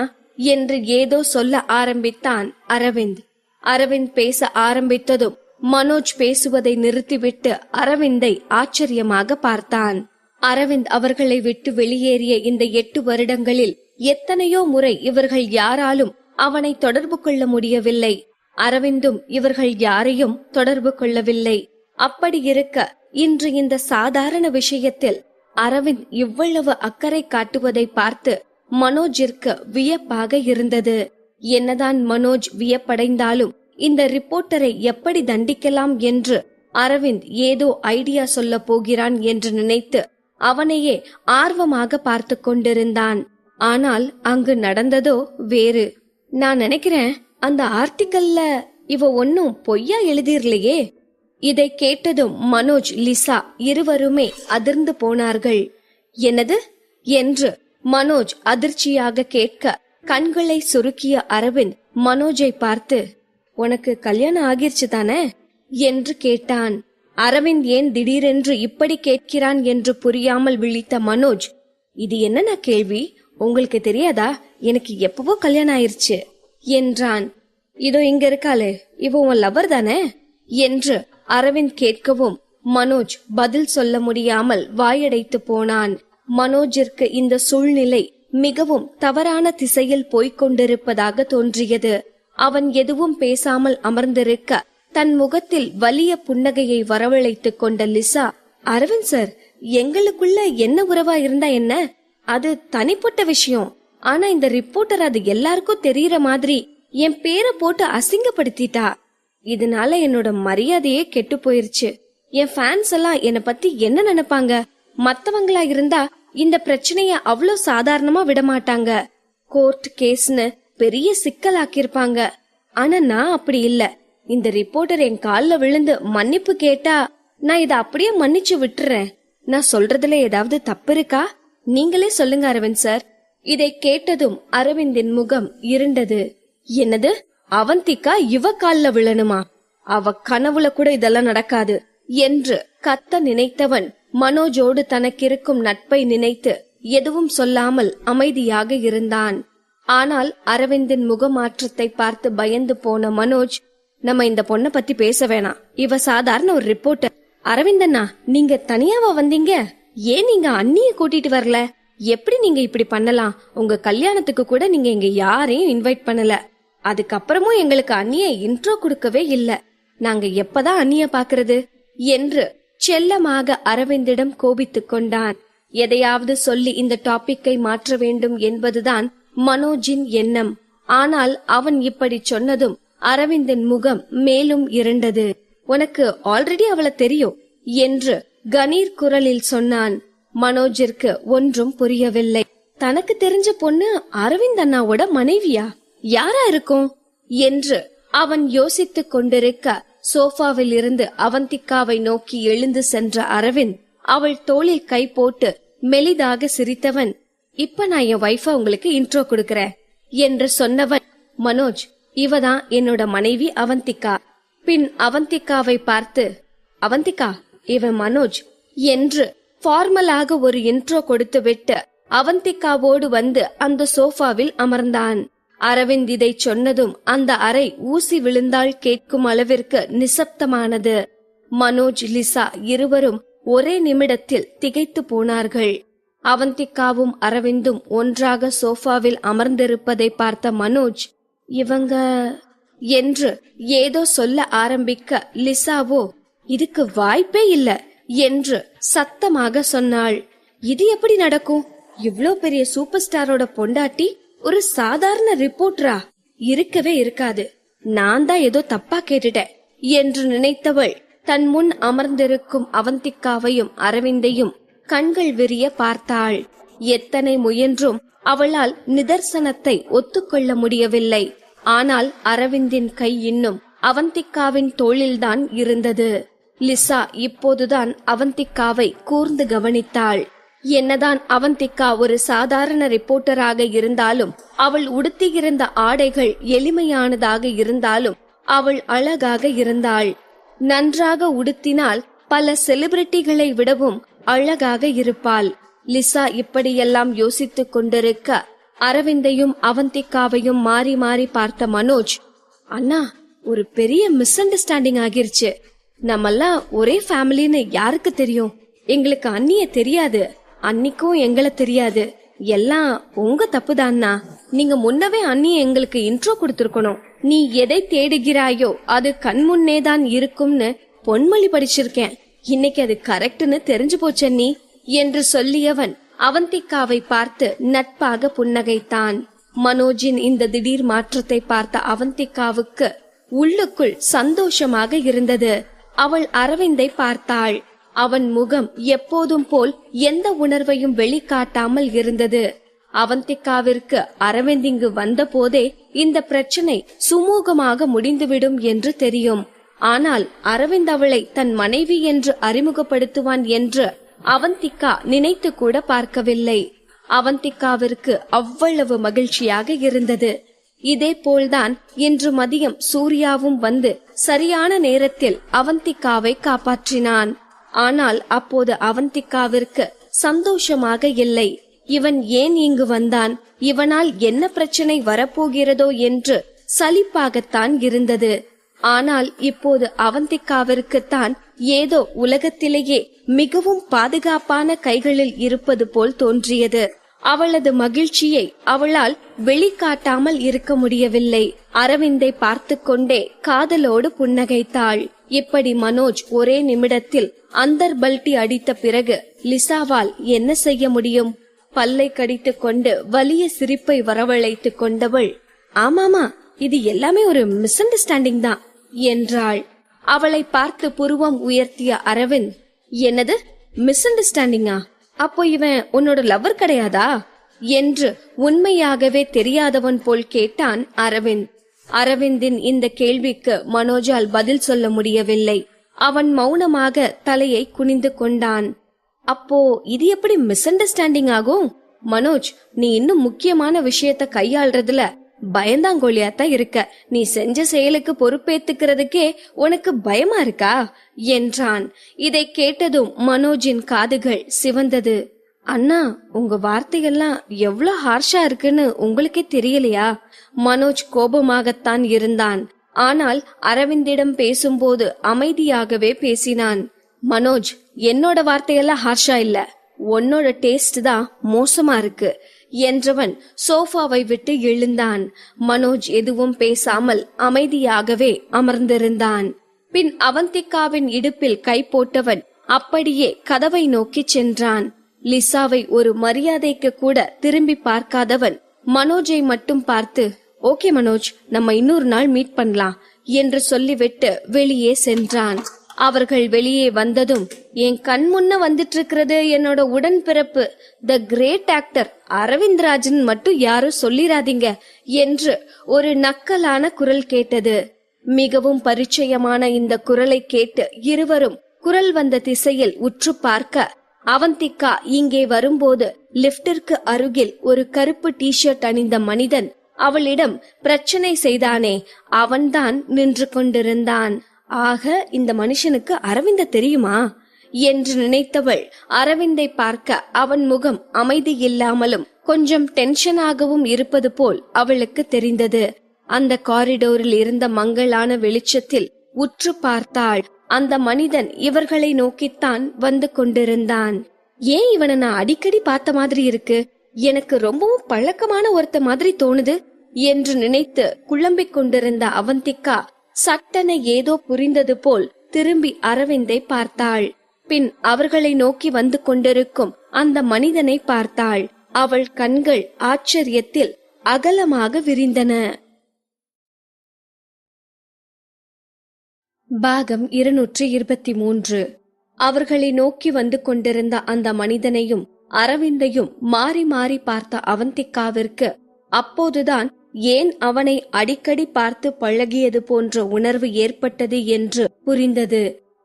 என்று ஏதோ சொல்ல ஆரம்பித்தான் அரவிந்த். அரவிந்த் பேச ஆரம்பித்ததும் மனோஜ் பேசுவதை நிறுத்திவிட்டு அரவிந்தை ஆச்சரியமாக பார்த்தான். அரவிந்த் அவர்களை விட்டு வெளியேறிய இந்த 8 வருடங்களில் எத்தனையோ முறை இவர்கள் யாராலும் அவனை தொடர்பு கொள்ள முடியவில்லை. அரவிந்தும் இவர்கள் யாரையும் தொடர்பு கொள்ளவில்லை. அப்படி இருக்க இன்று இந்த சாதாரண விஷயத்தில் அரவிந்த் இவ்வளவு அக்கறை காட்டுவதை பார்த்து மனோஜிற்கு வியப்பாக இருந்தது. என்னதான் மனோஜ் வியப்படைந்தாலும் இந்த ரிப்போர்ட்டரை எப்படி தண்டிக்கலாம் என்று அரவிந்த் ஏதோ ஐடியா சொல்ல போகிறான் என்று நினைத்து அவனையே ஆர்வமாக பார்த்து கொண்டிருந்தான். ஆனால் அங்கு நடந்ததோ வேறு. நான் நினைக்கிறேன் அந்த ஆர்டிக்கல்ல இவ ஒன்னும் பொய்யா எழுதிரலையே. இதை கேட்டதும் மனோஜ், லிசா இருவருமே அதிர்ந்து போனார்கள். என்னது என்று மனோஜ் அதிர்ச்சியாக கேட்க கண்களை சுருக்கிய அரவிந்த் மனோஜை பார்த்து, உனக்கு கல்யாணம் ஆகிருச்சு தானே என்று கேட்டான். அரவிந்த் ஏன் திடீரென்று இப்படி கேட்கிறான் என்று புரியாமல் விழித்த மனோஜ், இது என்னன்னா கேள்வி, உங்களுக்கு தெரியாதா? எனக்கு எப்பவோ கல்யாணம் ஆயிருச்சு என்றான். இதோ இங்க இருக்காளே, இவ உன் லவர் தானே என்று அரவிந்த் கேட்கவும் மனோஜ் பதில் சொல்ல முடியாமல் வாயடைத்து போனான். மனோஜிற்கு இந்த சூழ்நிலை மிகவும் தவறான திசையில் போய்க் கொண்டிருப்பதாக தோன்றியது. அவன் எதுவும் பேசாமல் அமர்ந்திருக்க தன் முகத்தில் வலிய புன்னகையை வரவழைத்துக் கொண்ட லிசா, அரவிந்த் சார், எங்களுக்குள்ள என்ன உறவா இருந்தா என்ன, அது தனிப்பட்ட விஷயம். ஆனா இந்த ரிப்போர்ட்டர் அது எல்லாருக்கும் தெரியற மாதிரி என் பேரை போட்டு அசிங்கப்படுத்திட்டா. இதனால என்னோட மரியாதையே கெட்டு போயிருச்சு. என் ஃபேன்ஸ் எல்லாம் என்ன பத்தி என்ன நினைப்பாங்க? மத்தவங்களா இருந்தா இந்த பிரச்சனைய அவ்வளவு சாதாரணமா விட மாட்டாங்க. கோர்ட் கேஸ்னு பெரிய சிக்கலாக்கிருப்பாங்க. ஆனா நான் அப்படி இல்ல. இந்த ரிப்போர்ட்டர் என் கால்ல விழுந்து மன்னிப்பு கேட்டா நான் இத அப்படியே மன்னிச்சு விட்டுறேன். நான் சொல்றதுல ஏதாவது தப்பு இருக்கா? நீங்களே சொல்லுங்க அரவிந்த் சார். இதை கேட்டதும் அரவிந்தின் முகம் இருண்டது. என்னது, அவந்திகா இவ கால்ல விழணுமா? அவ கனவுல கூட இதெல்லாம் நடக்காது என்று கத்த நினைத்தவன் மனோஜோடு தனக்கிருக்கும் நட்பை நினைத்து எதுவும் சொல்லாமல் அமைதியாக இருந்தான். ஆனால் அரவிந்தின் முகமாற்றத்தை பார்த்து பயந்து போன மனோஜ், நம்ம இந்த பொண்ணை பத்தி பேச வேணாம், இவ சாதாரண ஒரு ரிப்போர்ட்டர். அரவிந்தண்ணா, நீங்க தனியாவா வந்தீங்க? ஏன் நீங்க அண்ணிய கூட்டிட்டு வரல? எப்படி நீங்க இப்படி பண்ணலாம்? உங்க கல்யாணத்துக்கு கூட நீங்க இங்க யாரையும் இன்வைட் பண்ணல. அதுக்கப்புறமும் எங்களுக்கு அண்ணிய இன்ட்ரோ கொடுக்கவே இல்ல. நாங்க எப்பதான் அண்ணிய பாக்குறது என்று செல்லமாக அரவிந்திடம் கோபித்துக் கொண்டான். எதையாவது சொல்லி இந்த டாபிக்கை மாற்ற வேண்டும் என்பதுதான் மனோஜின் எண்ணம். ஆனால் அவன் இப்படி சொன்னதும் அரவிந்தின் முகம் மேலும் இருண்டது. உனக்கு ஆல்ரெடி அவளை தெரியும் என்று கணீர் குரலில் சொன்னான். மனோஜிற்கு ஒன்றும் புரியவில்லை. தனக்கு தெரிஞ்ச பொண்ணு அரவிந்த் அண்ணாவோட மனைவியா? யாரா இருக்கும் என்று அவன் யோசித்துக் கொண்டிருக்க சோஃபாவில் இருந்து அவந்திகாவை நோக்கி எழுந்து சென்ற அரவிந்த் அவள் தோளில் கை போட்டு மெலிதாக சிரித்தவன், இப்ப நான் என் வைஃபா உங்களுக்கு இன்ட்ரோ கொடுக்கறேன் என்று சொன்னவன், மனோஜ், இவதான் என்னோட மனைவி அவந்திகா. பின் அவந்திகாவை பார்த்து, அவந்திகா, இவன் மனோஜ் என்று ஃபார்மலாக ஒரு இன்ட்ரோ கொடுத்து விட்டு அவந்திகாவோடு வந்து அந்த சோஃபாவில் அமர்ந்தான். அரவிந்த் இதை சொன்னதும் அந்த அறை ஊசி விழுந்தால் கேட்கும் அளவிற்கு நிசப்தமானது. மனோஜ், லிசா இருவரும் ஒரே நிமிடத்தில் திகைத்து போனார்கள். அவந்திகாவும் அரவிந்தும் ஒன்றாக சோஃபாவில் அமர்ந்திருப்பதை பார்த்த மனோஜ், இவங்க என்று ஏதோ சொல்ல ஆரம்பிக்க லிசாவோ, இதுக்கு வாய்ப்பே இல்ல என்று சத்தமாக சொன்னாள். இது எப்படி நடக்கும்? இவ்ளோ பெரிய சூப்பர் ஸ்டாரோட பொண்டாட்டி ஒரு சாதாரண ரிப்போர்ட்டரா? இருக்கவே இருக்காது. நான் தான் ஏதோ தப்பா கேட்டுட்டேன் என்று நினைத்தவள் தன் முன் அமர்ந்திருக்கும் அவந்திகாவையும் அரவிந்தையும் கண்கள் விரிய பார்த்தாள். எத்தனை முயன்றும் அவளால் நிதர்சனத்தை ஒத்துக்கொள்ள முடியவில்லை. ஆனால் அரவிந்தின் கை இன்னும் அவந்திகாவின் தோளில்தான் இருந்தது. லிசா இப்போதுதான் அவந்திகாவை கூர்ந்து கவனித்தாள். என்னதான் அவந்திகா ஒரு சாதாரண ரிப்போர்ட்டராக இருந்தாலும், அவள் உடுத்தியிருந்த ஆடைகள் எளிமையானதாக இருந்தாலும் அவள் அழகாக இருந்தாள். நன்றாக உடுத்தினால் பல செலிபிரிட்டிகளை விடவும் அழகாக இருப்பாள். லிசா இப்படியெல்லாம் யோசித்துக் கொண்டிருக்க அரவிந்தையும் அவந்திகாவையும் மாறி மாறி பார்த்த மனோஜ், அண்ணா, ஒரு பெரிய மிஸ் அண்டர்ஸ்டாண்டிங் ஆகிருச்சு. நம்மெல்லாம் ஒரே ஃபேமிலின்னு யாருக்கு தெரியும்? எங்களுக்கு அண்ணிய தெரியாது, அன்னிக்கும் எங்களை தெரியாது. எல்லாம் உங்க தப்புதான்னா. நீங்க முன்னவே அண்ணிய எங்களுக்கு இன்ட்ரோ கொடுத்திருக்கணும். நீ எதை தேடுகிறாயோ அது கண்முன்னேதான் இருக்கும்னு பொன்மொழி படிச்சிருக்கேன். இன்னைக்கு அது கரெக்ட்னு தெரிஞ்சு போச்சன்னி என்று சொல்லியவன் அவந்திகாவை பார்த்து நட்பாக புன்னகைத்தான். மனோஜின் இந்த திடீர் மாற்றத்தை பார்த்த அவந்திகாவுக்கு உள்ளுக்குள் சந்தோஷமாக இருந்தது. அவள் அரவிந்தை பார்த்தாள். அவன் முகம் எப்போதும் போல் எந்த உணர்வையும் வெளிக்காட்டாமல் இருந்தது. அவந்திகாவிற்கு அரவிந்த் இங்கு வந்த போதே இந்த பிரச்சனை சுமூகமாக முடிந்துவிடும் என்று தெரியும். ஆனால் அரவிந்த் அவளை தன் மனைவி என்று அறிமுகப்படுத்துவான் என்று அவந்திகா நினைத்து கூட பார்க்கவில்லை. அவந்திகாவிற்கு அவ்வளவு மகிழ்ச்சியாக இருந்தது. இதே போல்தான் இன்று மதியம் சூர்யாவும் வந்து சரியான நேரத்தில் அவந்திகாவை காப்பாற்றினான். ஆனால் அப்போது அவந்திகாவிற்கு சந்தோஷமாக இல்லை. இவன் ஏன் இங்கு வந்தான், இவனால் என்ன பிரச்சனை வரப்போகிறதோ என்று சலிப்பாகத்தான் இருந்தது. ஆனால் இப்போது அவந்திகாவிற்குத்தான் ஏதோ உலகத்திலேயே மிகவும் பாதுகாப்பான கைகளில் இருப்பது போல் தோன்றியது. அவளது மகிழ்ச்சியை அவளால் வெளிக்காட்டாமல் இருக்க முடியவில்லை. அரவிந்தை பார்த்து கொண்டே காதலோடு புன்னகைத்தாள். இப்படி மனோஜ் ஒரே நிமிடத்தில் அந்தர்பல்டி அடித்த பிறகு லிசாவால் என்ன செய்ய முடியும்? பல்லை கடித்துக் கொண்டு வலிய சிரிப்பை வரவழைத்துக் கொண்டவள், ஆமாமா, இது எல்லாமே ஒரு மிஸ் அண்டர்ஸ்டாண்டிங் தான் என்றாள். அவளை பார்த்து புருவம் உயர்த்திய அரவிந்த், என்னது மிஸ் அண்டர்ஸ்டாண்டிங்கா? அப்போ இவன் உன்னோட லவ்வர் கிடையாதா என்று உண்மையாகவே தெரியாதவன் போல் கேட்டான் அரவிந்த். அரவிந்தின் இந்த கேள்விக்கு மனோஜால் பதில் சொல்ல முடியவில்லை. அவன் மௌனமாக தலையை குனிந்து கொண்டான். அப்போ இது எப்படி மிஸ் அண்டர்ஸ்டாண்டிங் ஆகும்? மனோஜ், நீ இன்னும் முக்கியமான விஷயத்த கையாள்றதுல பயந்தாங்கோலியாத்தான் இருக்க. நீ செஞ்ச செயலுக்கு பொறுப்பேத்துக்கிறதுக்கே உனக்கு பயமா இருக்கா என்றான். இதை கேட்டதும் மனோஜின் காதுகள் சிவந்தது. அண்ணா, உங்க வார்த்தையெல்லாம் எவ்வளவு ஹார்ஷா இருக்குன்னு உங்களுக்கே தெரியலையா? மனோஜ் கோபமாகத்தான் இருந்தான். ஆனால் அரவிந்திடம் பேசும்போது அமைதியாகவே பேசினான். மனோஜ், என்னோட வார்த்தையெல்லாம் ஹார்ஷா இல்ல, உன்னோட டேஸ்ட் தான் மோசமா இருக்கு என்றவன் சோஃபாவை விட்டு எழுந்தான். மனோஜ் எதுவும் பேசாமல் அமைதியாகவே அமர்ந்திருந்தான். பின் அவந்திகாவின் இடுப்பில் கை போட்டவன் அப்படியே கதவை நோக்கி சென்றான். லிசாவை ஒரு மரியாதைக்கு கூட திரும்பி பார்க்காதவன் மனோஜை மட்டும் பார்த்து, ஓகே மனோஜ், நம்ம இன்னொரு நாள் மீட் பண்ணலாம் என்று சொல்லிவிட்டு வெளியே சென்றான். அவர்கள் வெளியே வந்ததும், என் கண் முன்ன வந்துட்டு இருக்கிறது என்னோட உடன்பிறப்பு the great actor Arvind Rajan மட்டும் யாரும் சொல்லிராதீங்க என்று ஒரு நக்கலான குரல் கேட்டது. மிகவும் பரிச்சயமான இந்த குரலை கேட்டு இருவரும் குரல் வந்த திசையில் உற்று பார்க்க, அவந்திகா இங்கே வரும்போது லிப்டிற்கு அருகில் ஒரு கருப்பு டிஷர்ட் அணிந்த மனிதன் அவளிடம் பிரச்சனை செய்தானே, அவன்தான் நின்று கொண்டிருந்தான். ஆக இந்த மனுஷனுக்கு அரவிந்த தெரியுமா என்று நினைத்தவள் அரவிந்தை பார்க்க அவன் முகம் அமைதி இல்லாமலும் கொஞ்சம் டென்ஷனாகவும் இருப்பது போல் அவளுக்கு தெரிந்தது. அந்த காரிடோரில் இருந்த மங்கலான வெளிச்சத்தில் உற்று பார்த்தாள். அந்த மனிதன் இவர்களை நோக்கித்தான் வந்து கொண்டிருந்தான். ஏன் இவனை நான் அடிக்கடி பார்த்த மாதிரி இருக்கு, எனக்கு ரொம்பவும் பழக்கமான ஒருத்த மாதிரி தோணுது என்று நினைத்து குழம்பிக் கொண்டிருந்த அவந்திகா சட்டென ஏதோ புரிந்தது போல் திரும்பி அரவிந்தை பார்த்தாள். பின் அவர்களை நோக்கி வந்து கொண்டிருக்கும் அந்த மனிதனை பார்த்தாள். அவள் கண்கள் ஆச்சரியத்தில் அகலமாக விரிந்தன. பாகம் 223. அவர்களை நோக்கி வந்து கொண்டிருந்த அந்த மனிதனையும் அரவிந்தையும் மாறி மாறி பார்த்த அவந்திகாவிற்கு அப்போதுதான் ஏன் அவனை அடிக்கடி பார்த்து பழகியது போன்ற உணர்வு ஏற்பட்டது என்று புரிந்தது.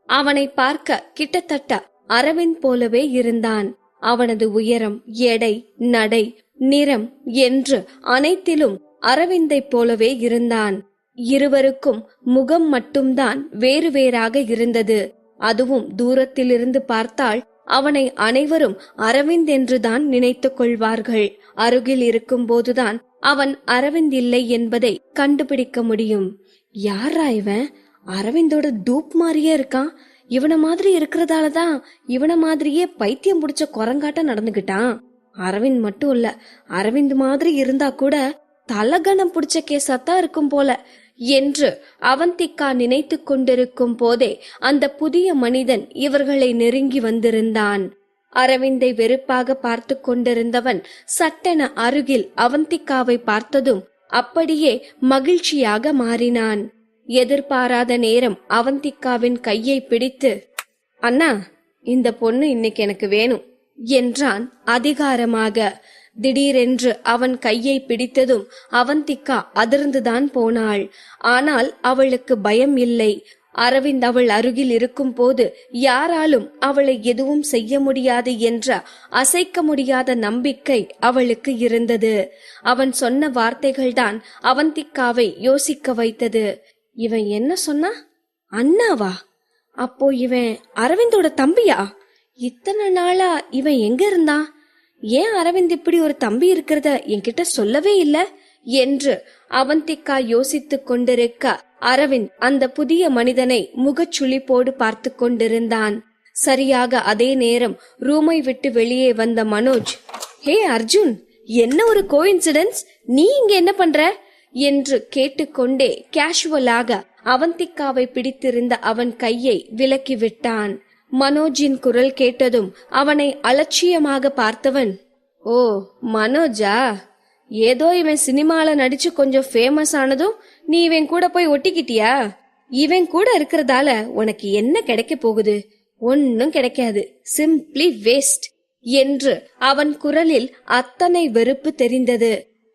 அவனை பார்க்க கிட்டத்தட்ட அரவிந்த் போலவே இருந்தான். அவனது உயரம், எடை, நடை, நிறம் என்று அனைத்திலும் அரவிந்தை போலவே இருந்தான். இருவருக்கும் முகம் மட்டும்தான் வேறு வேறாக இருந்தது. அதுவும் தூரத்திலிருந்து பார்த்தால் அவனை அனைவரும் அரவிந்த் என்றுதான் நினைத்துக் கொள்வார்கள். அருகில் இருக்கும் போதுதான் அவன் அரவிந்த் இல்லை என்பதை கண்டுபிடிக்க முடியும். யாரா இவன்? அரவிந்தோட டூப் மாதிரியே இருக்கான். இவன மாதிரி இருக்கிறதாலதான் இவன மாதிரியே பைத்தியம் புடிச்ச குரங்காட்ட நடந்துகிட்டான். அரவிந்த் மட்டும் இல்ல, அரவிந்த் மாதிரி இருந்தா கூட தலகணம் புடிச்ச கேசாத்தான் இருக்கும் போல என்று அவந்திகா நினைத்து கொண்டிருக்கும் போதே அந்த புதிய மனிதன் இவர்களை நெருங்கி வந்திருந்தான். அரவிந்தை வெறுப்பாக பார்த்து கொண்டிருந்தவன் சட்டென அருகில் அவந்திகாவை பார்த்ததும் அப்படியே மகிழ்ச்சியாக மாறினான். எதிர்பாராத நேரம் அவந்திகாவின் கையை பிடித்து, அண்ணா, இந்த பொண்ணு இன்னைக்கு எனக்கு வேணும் என்றான் அதிகாரமாக. திடீரென்று அவன் கையை பிடித்ததும் அவந்திகா அதிர்ந்துதான் போனாள். ஆனால் அவளுக்கு பயம் இல்லை. அரவிந்த் அவள் அருகில் இருக்கும் போது யாராலும் அவளை எதுவும் செய்ய முடியாது என்ற அசைக்க முடியாத நம்பிக்கை அவளுக்கு இருந்தது. அவன் சொன்ன வார்த்தைகள்தான் அவந்திகாவை யோசிக்க வைத்தது. இவன் என்ன சொன்னா? அண்ணாவா? அப்போ இவன் அரவிந்தோட தம்பியா? இத்தனை நாளா இவன் எங்க இருந்தான்? ஏன் அரவிந்த் இப்படி ஒரு தம்பி இருக்கிறத என்கிட்ட சொல்லவே இல்ல என்று அவந்திகா யோசித்துக் கொண்டிருக்க அரவிந்த் அந்த புதிய மனிதனை முகச்சுளிப்போடு பார்த்து கொண்டிருந்தான். சரியாக அதே நேரம் ரூமை விட்டு வெளியே வந்த மனோஜ், ஹே அர்ஜுன், என்ன ஒரு கோஇன்சிடென்ஸ், நீ இங்க என்ன பண்ற என்று கேட்டுக்கொண்டே கேஷுவலாக அவந்திகாவை பிடித்திருந்த அவன் கையை விலக்கி விட்டான். மனோஜின் குரல் கேட்டதும் அவனை அலட்சியமாக பார்த்தவன், ஓ மனோஜா, ஏதோ இவன் சினிமால நடிச்சு கொஞ்சம் ஃபேமஸ் ஆனதும் நீ இவன் கூட போய் ஒட்டிக்கிட்டியா? இவன் கூட இருக்கிறதால உனக்கு என்ன கிடைக்க போகுது? ஒன்னும் கிடைக்காது, சிம்பிளி வேஸ்ட் என்று அவன் குரலில் அத்தனை வெறுப்பு தெரிந்தது.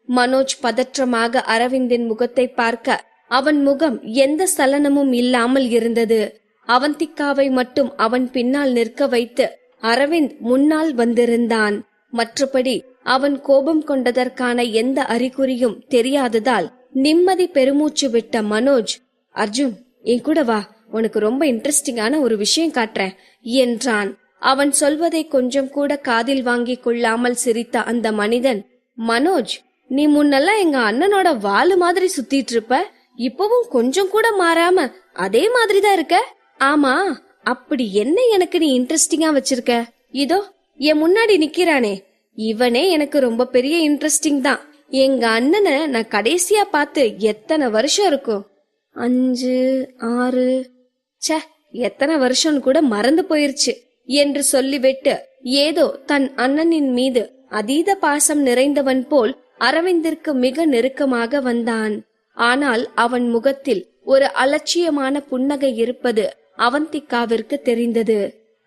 மனோஜ் பதற்றமாக அரவிந்தின் முகத்தை பார்க்க அவன் முகம் எந்த சலனமும் இல்லாமல் இருந்தது. அவந்திகாவை மட்டும் அவன் பின்னால் நிற்க வைத்து அரவிந்த் முன்னால் வந்திருந்தான். மற்றபடி அவன் கோபம் கொண்டதற்கான எந்த அறிகுறியும் தெரியாததால் நிம்மதி பெருமூச்சு விட்ட மனோஜ், அர்ஜுன், என் கூட வா, உனக்கு ரொம்ப இன்ட்ரெஸ்டிங்கான ஒரு விஷயம் காட்டுறேன் என்றான். அவன் சொல்வதை கொஞ்சம் கூட காதில் வாங்கி கொள்ளாமல் சிரித்த அந்த மனிதன், மனோஜ், நீ முன்னெல்லாம் எங்க அண்ணனோட வாலு மாதிரி சுத்திட்டு இருப்ப, இப்பவும் கொஞ்சம் கூட மாறாம அதே மாதிரிதான் இருக்க. ஆமா, அப்படி என்ன எனக்கு நீ இன்ட்ரெஸ்டிங்கா வச்சிருக்க? இதோ என் முன்னாடி நிக்கிறானே, இவனே எனக்கு ரொம்ப பெரிய இன்ட்ரெஸ்டிங் தான். எங்க அண்ணனை நான் கடைசியா பார்த்து எத்தனை வருஷம் இருக்கும்? 5, 6, ச்சே, எத்தனை வருஷம் கூட மறந்து போயிருச்சு என்று சொல்லிவிட்டு ஏதோ தன் அண்ணனின் மீது அதீத பாசம் நிறைந்தவன் போல் அரவிந்திற்கு மிக நெருக்கமாக வந்தான். ஆனால் அவன் முகத்தில் ஒரு அலட்சியமான புன்னகை இருப்பது அவந்திகாவிற்கு தெரிந்தது.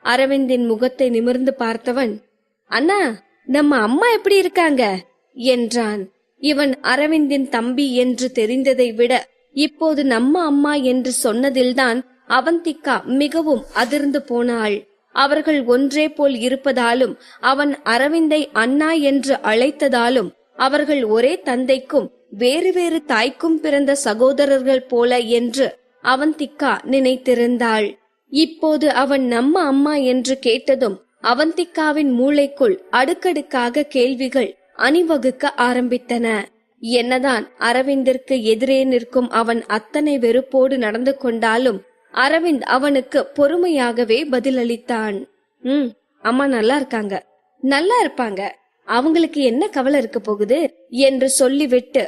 அரவிந்தின் முகத்தை நிமிர்ந்து பார்த்தவன், அண்ணா, நம்ம அம்மா எப்படி இருக்காங்க என்றான். இவன் அரவிந்தின் தம்பி என்று தெரிந்ததை விட இப்போது நம்ம அம்மா என்று சொன்னதில்தான் அவந்திகா மிகவும் அதிர்ந்து போனாள். அவர்கள் ஒன்றே போல் இருப்பதாலும் அவன் அரவிந்தை அண்ணா என்று அழைத்ததாலும் அவர்கள் ஒரே தந்தைக்கும் வேறு வேறு தாய்க்கும் பிறந்த சகோதரர்கள் போல என்று அவந்திகா நினைத்திருந்தாள். இப்போது அவன் நம்ம அம்மா என்று கேட்டதும் அவந்திகாவின் மூளைக்குள் அடுக்கடுக்காக கேள்விகள் அணிவகுக்க ஆரம்பித்தன. என்னதான் அரவிந்திற்கு எதிரே நிற்கும் அவன் அத்தனை வெறுப்போடு நடந்து கொண்டாலும் அரவிந்த் அவனுக்கு பொறுமையாகவே பதிலளித்தான். அம்மா நல்லா இருக்காங்க, நல்லா இருப்பாங்க, அவங்களுக்கு என்ன கவலை இருக்க போகுது என்று சொல்லிவிட்டு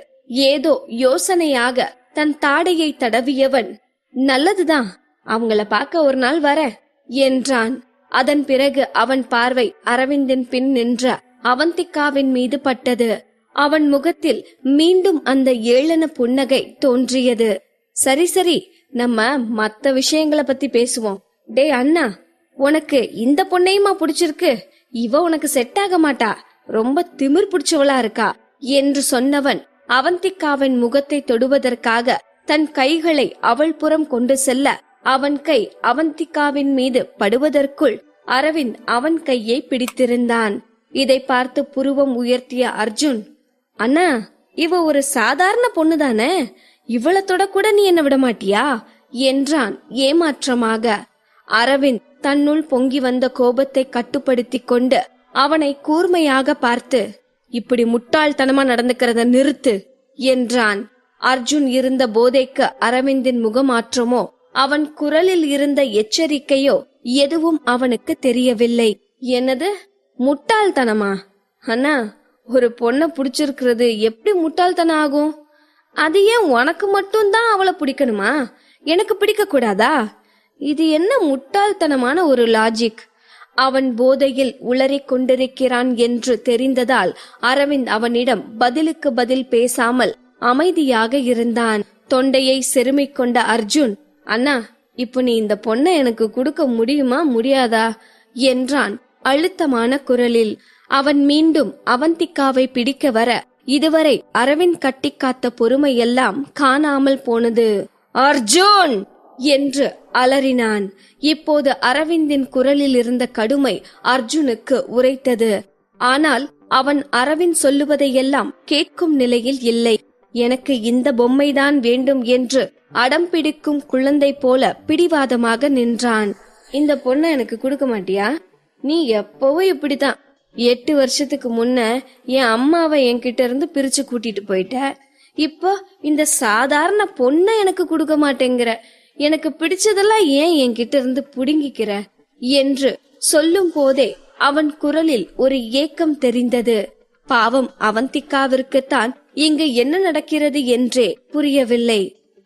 ஏதோ யோசனையாக தன் தாடையை தடவியவன், நல்லதுதான், அவங்கள பார்க்க ஒரு நாள் வர என்றான். அதன் பிறகு அவன் பார்வை அரவிந்தின் பின் நின்ற அவந்திகாவின் மீது பட்டது. அவன் முகத்தில் மீண்டும் அந்த ஏளன புன்னகை தோன்றியது. சரி சரி, நம்ம மத்த விஷயங்களை பத்தி பேசுவோம். டே அண்ணா, உனக்கு இந்த பொண்ணையுமா பிடிச்சிருக்கு? இவ உனக்கு செட் ஆக மாட்டா, ரொம்ப திமிர் பிடிச்சவளா இருக்கா என்று சொன்னவன் அவந்திகாவின் முகத்தை தொடுவதற்காக தன் கைகளை அவள் புறம் கொண்டு செல்ல அவன் கை அவந்திகாவின் மீது படுவதற்குள் அரவிந்த் அவன் கையை பிடித்திருந்தான். இதை பார்த்து புருவம் உயர்த்திய அர்ஜுன், அண்ணா, இவ ஒரு சாதாரண பொண்ணுதானே, இவளை தொட கூட நீ என்ன விட மாட்டியா என்றான் ஏமாற்றமாக. அரவிந்த் தன்னுள் பொங்கி வந்த கோபத்தை கட்டுப்படுத்திக் கொண்டு அவனை கூர்மையாக பார்த்து, இப்படி முட்டாள்தனமா நடந்துக்கிறத நிறுத்து என்றான். அர்ஜுன் இருந்த போதைக்கு அரவிந்தின் முகமாற்றமோ அவன் குரலில் இருந்த எச்சரிக்கையோ எதுவும் அவனுக்கு தெரியவில்லை. என்னது முட்டாள்தனமா? அண்ணா, ஒரு பொண்ண புடிச்சிருக்கிறது எப்படி முட்டாள்தனம் ஆகும்? அது ஏன் உனக்கு மட்டும்தான் அவளை பிடிக்கணுமா, எனக்கு பிடிக்க கூடாதா? இது என்ன முட்டாள்தனமான ஒரு லாஜிக்? அவன் போதையில் உளறிக் கொண்டிருக்கிறான் என்று தெரிந்ததால் அரவிந்த் அவனிடம் பதிலுக்கு பதில் பேசாமல் அமைதியாக இருந்தான். தொண்டையை செருமிக் கொண்ட அர்ஜுன், அண்ணா, இப்ப நீ இந்த பொண்ணை எனக்கு கொடுக்க முடியுமா முடியாதா என்றான் அழுத்தமான குரலில். அவன் மீண்டும் அவந்திகாவை பிடிக்க வர இதுவரை அரவிந்த் கட்டி காத்த பொறுமையெல்லாம் காணாமல் போனது. அர்ஜுன் என்று அலறினான். இப்போது அரவிந்தின் குரலில் இருந்த கடுமை அர்ஜுனுக்கு உரைத்தது. ஆனால் அவன் அரவிந்த் சொல்லுவதையெல்லாம் கேட்கும் நிலையில் இல்லை. எனக்கு இந்த பொம்மைதான் வேண்டும் என்று அடம் பிடிக்கும் குழந்தை போல பிடிவாதமாக நின்றான். இந்த பொண்ணை எனக்கு கொடுக்க மாட்டியா? நீ எப்பவும் இப்படித்தான். 8 வருஷத்துக்கு முன்ன என் அம்மாவை என்கிட்ட இருந்து பிரிச்சு கூட்டிட்டு போயிட்ட. இப்போ இந்த சாதாரண பொண்ணை எனக்கு கொடுக்க மாட்டேங்கிற. எனக்கு பிடிச்சதெல்லாம் ஏன் என்கிட்ட இருந்து புடுங்கிக்கிற என்று சொல்லும் போதே அவன் குரலில் ஒரு ஏக்கம் தெரிந்தது. பாவம் அவந்திகாவிற்குத்தான் இங்கு என்ன நடக்கிறது என்றே புரியவில்லை.